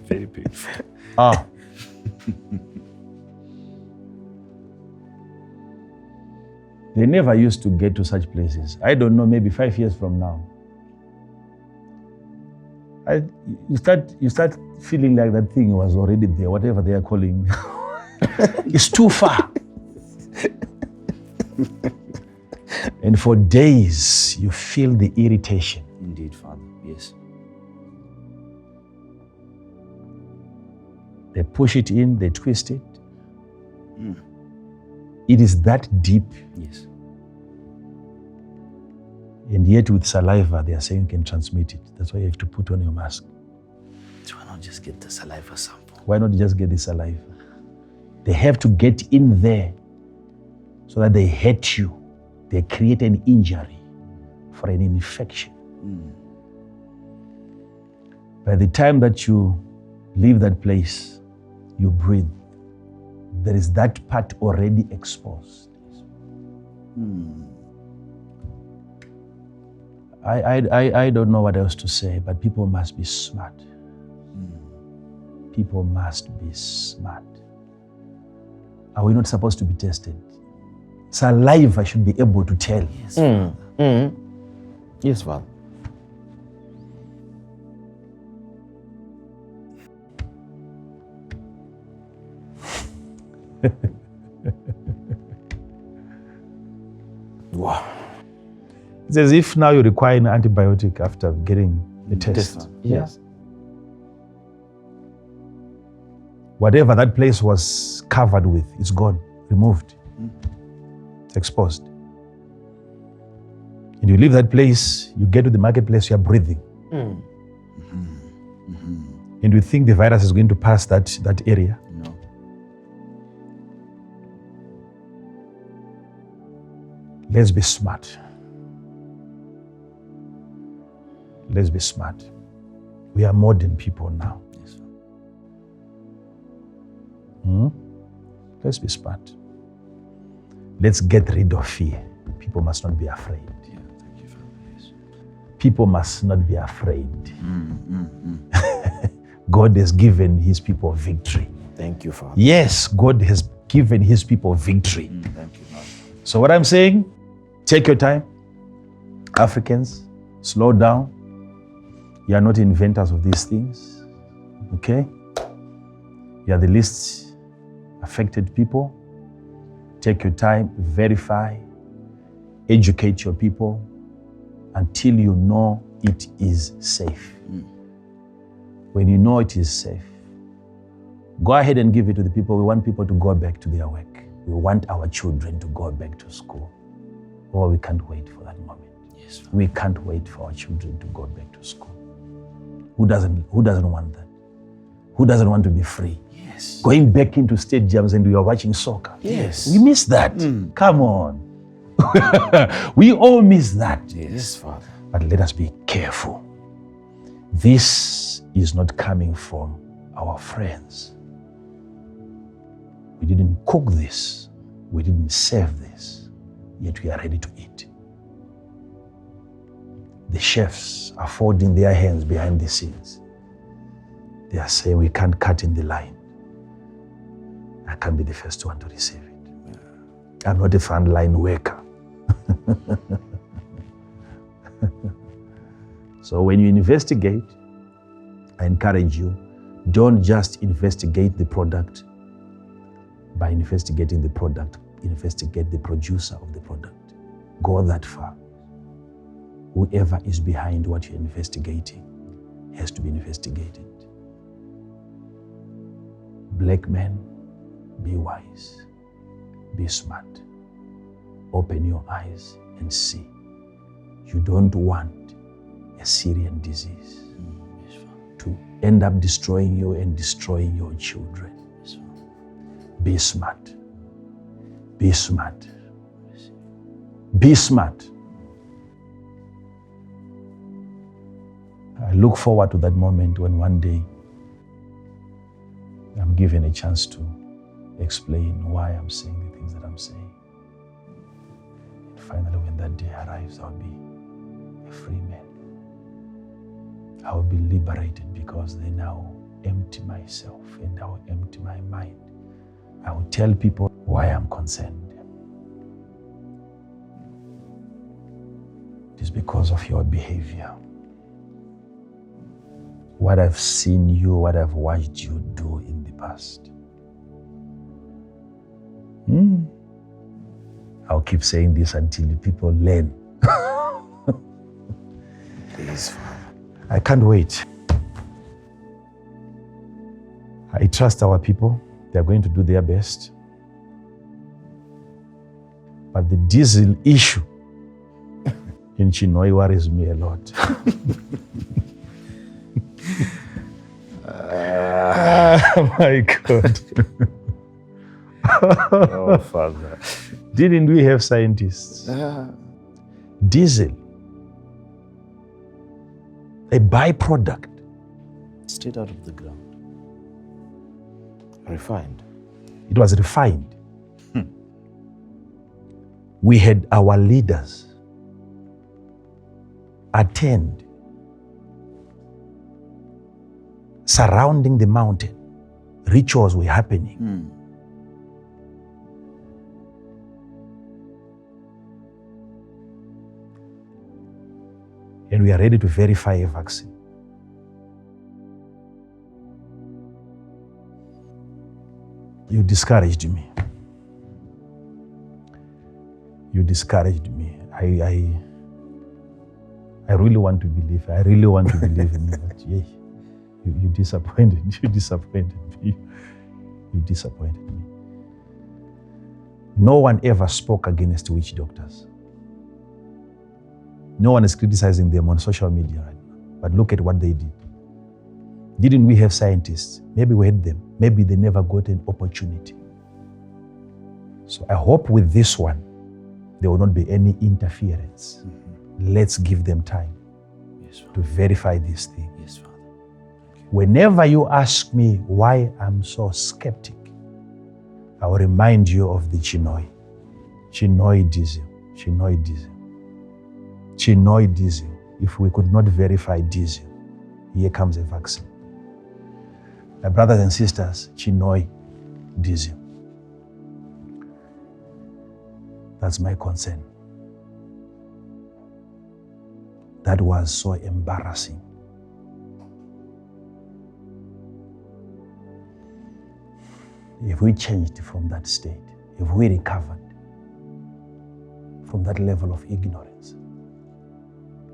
Very painful. Ah. They never used to get to such places. I don't know, maybe 5 years from now. You start feeling like that thing was already there, whatever they are calling. It's too far. And for days, you feel the irritation. Indeed, Father. Yes. They push it in, they twist it. It is that deep. Yes. And yet with saliva, they are saying you can transmit it. That's why you have to put on your mask. So why not just get the saliva sample? Why not just get the saliva? They have to get in there so that they hurt you. They create an injury for an infection. By the time that you leave that place, you breathe. There is that part already exposed. I don't know what else to say, but people must be smart. People must be smart. Are we not supposed to be tested? Saliva should be able to tell. Yes, Father. Yes, Father. Wow. It's as if now you require an antibiotic after getting a test. Yes. Whatever that place was covered with, it's gone, removed. It's exposed. And you leave that place, you get to the marketplace, you are breathing. And you think the virus is going to pass that area. No. Let's be smart. Let's be smart. We are modern people now. Yes, Father. Let's be smart. Let's get rid of fear. People must not be afraid. Yeah, thank you, Father. Yes. People must not be afraid. God has given His people victory. Thank you, Father. Yes, God has given His people victory. Thank you, Father. So what I'm saying, take your time. Africans, slow down. You are not inventors of these things. Okay? You are the least affected people. Take your time, verify, educate your people, until you know it is safe. When you know it is safe, go ahead and give it to the people. We want people to go back to their work. We want our children to go back to school. Oh, we can't wait for that moment. Yes, Father. We can't wait for our children to go back to school. Who doesn't want that? Who doesn't want to be free? Yes. Going back into stadiums and we are watching soccer. Yes. We miss that. Come on. We all miss that. Yes, Father. But let us be careful. This is not coming from our friends. We didn't cook this. We didn't serve this. Yet we are ready to eat. The chefs are folding their hands behind the scenes. They are saying, we can't cut in the line. I can't be the first one to receive it. I'm not a frontline worker. So when you investigate, I encourage you, don't just investigate the product. By investigating the product, investigate the producer of the product. Go that far. Whoever is behind what you're investigating has to be investigated. Black men, be wise, be smart. Open your eyes and see. You don't want a Syrian disease to end up destroying you and destroying your children. Be smart. Be smart. Be smart. I look forward to that moment when one day I'm given a chance to explain why I'm saying the things that I'm saying. And finally, when that day arrives, I'll be a free man. I will be liberated because then I will empty myself and I will empty my mind. I will tell people why I'm concerned. It is because of your behavior. What I've seen you, what I've watched you do in the past. I'll keep saying this until people learn. Please, Father. I can't wait. I trust our people. They're going to do their best. But the diesel issue in Chinoi worries me a lot. My God. Oh, Father. Didn't we have scientists? Diesel, a byproduct. Straight out of the ground. Refined. It was refined. We had our leaders attend, surrounding the mountain. Rituals were happening. And we are ready to verify a vaccine. You discouraged me. You discouraged me. I really want to believe. I really want to believe in you. But yeah, you disappointed. You disappointed me. You disappointed me. No one ever spoke against witch doctors. No one is criticizing them on social media right now. But look at what they did. Didn't we have scientists? Maybe we had them. Maybe they never got an opportunity. So I hope with this one, there will not be any interference. Let's give them time to verify this thing. Yes, Father. Whenever you ask me why I'm so skeptic, I will remind you of the Chinoi diesel. Chinoi diesel. Chinoi diesel. If we could not verify diesel, here comes a vaccine. My brothers and sisters, Chinoi diesel. That's my concern. That was so embarrassing. If we changed from that state, if we recovered from that level of ignorance,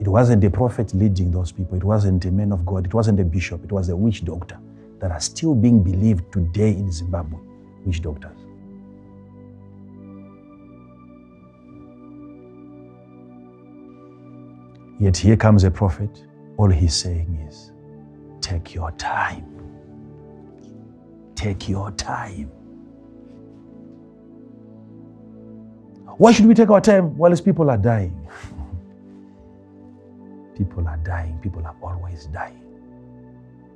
It wasn't a prophet leading those people. It wasn't a man of God. It wasn't a bishop. It was a witch doctor that are still being believed today in Zimbabwe. Witch doctors. Yet here comes a prophet. All he's saying is, take your time. Take your time. Why should we take our time while people are dying? People are dying. People are always dying.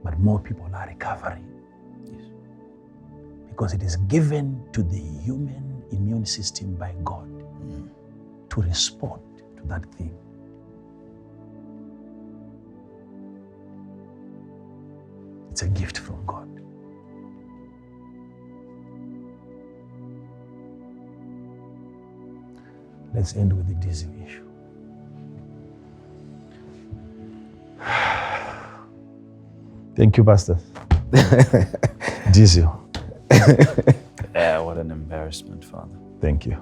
But more people are recovering. Yes. Because it is given to the human immune system by God to respond to that thing. It's a gift from God. Let's end with the dizzy issue. Thank you, Pastor. Dizzy. Yeah, what an embarrassment, Father. Thank you.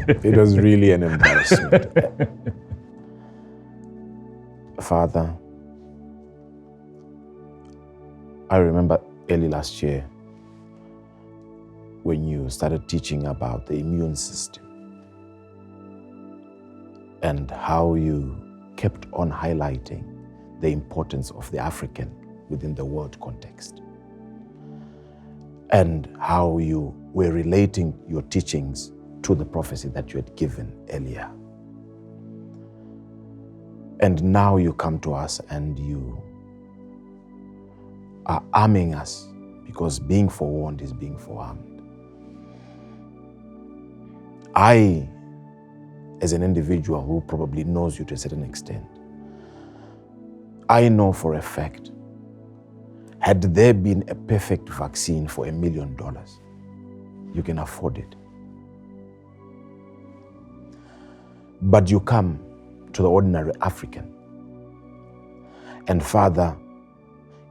It was really an embarrassment. Father, I remember early last year when you started teaching about the immune system and how you kept on highlighting the importance of the African within the world context, and how you were relating your teachings to the prophecy that you had given earlier. And now you come to us and you are arming us, because being forewarned is being forearmed. I, as an individual who probably knows you to a certain extent, I know for a fact, had there been a perfect vaccine for $1 million, you can afford it. But you come to the ordinary African, and Father,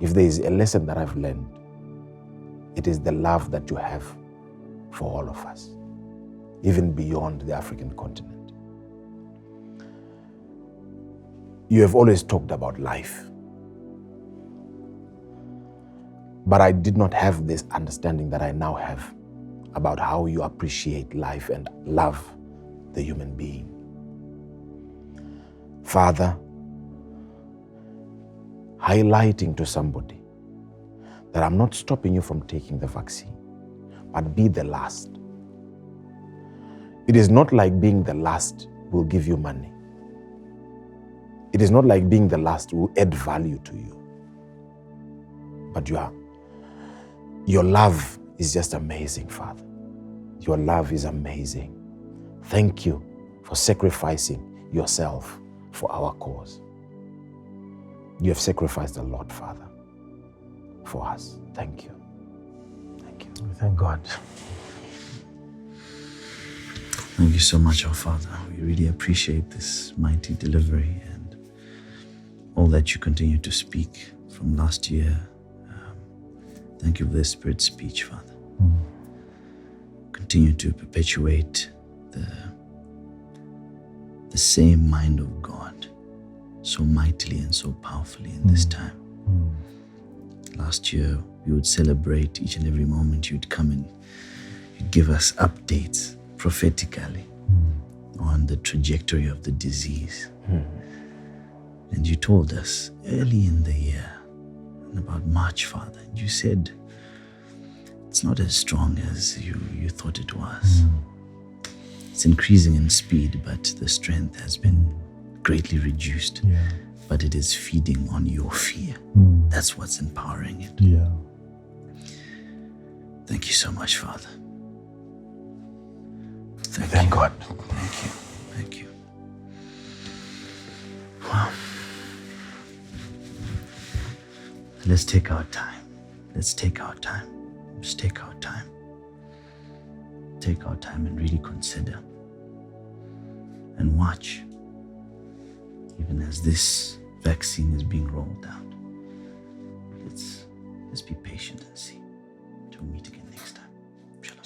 if there is a lesson that I've learned, it is the love that you have for all of us, even beyond the African continent. You have always talked about life, but I did not have this understanding that I now have about how you appreciate life and love the human being. Father, highlighting to somebody that I'm not stopping you from taking the vaccine, but be the last. It is not like being the last will give you money. It is not like being the last will add value to you. But your love is just amazing, Father. Your love is amazing. Thank you for sacrificing yourself for our cause. You have sacrificed a lot, Father, for us. Thank you. Thank you. Thank God. Thank you so much, our Father. We really appreciate this mighty delivery and all that you continue to speak from last year. Thank you for the Spirit's speech, Father. Continue to perpetuate the same mind of God so mightily and so powerfully in this time. Last year, we would celebrate each and every moment you'd come in. You'd give us updates prophetically on the trajectory of the disease. And you told us early in the year, in about March, Father, and you said, it's not as strong as you thought it was. It's increasing in speed, but the strength has been greatly reduced. Yeah. But it is feeding on your fear. That's what's empowering it. Yeah. Thank you so much, Father. Thank God. Thank you. Thank you. Wow. Let's take our time. Let's take our time. Let's take our time. Take our time and really consider and watch, even as this vaccine is being rolled out. Let's be patient and see. Till we meet again next time. Shalom.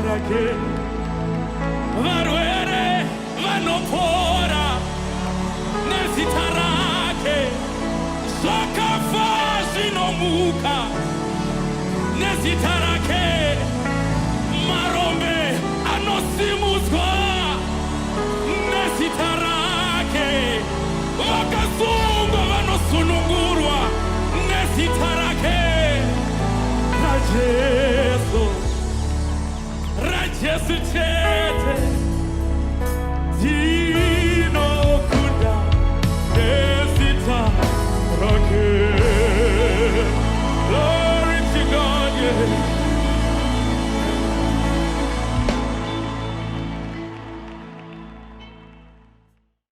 rake varwere vanopora nezita rake zvakafa zvinomuka nezita rake marombe anosimudzwa nezita rake Rajesu chete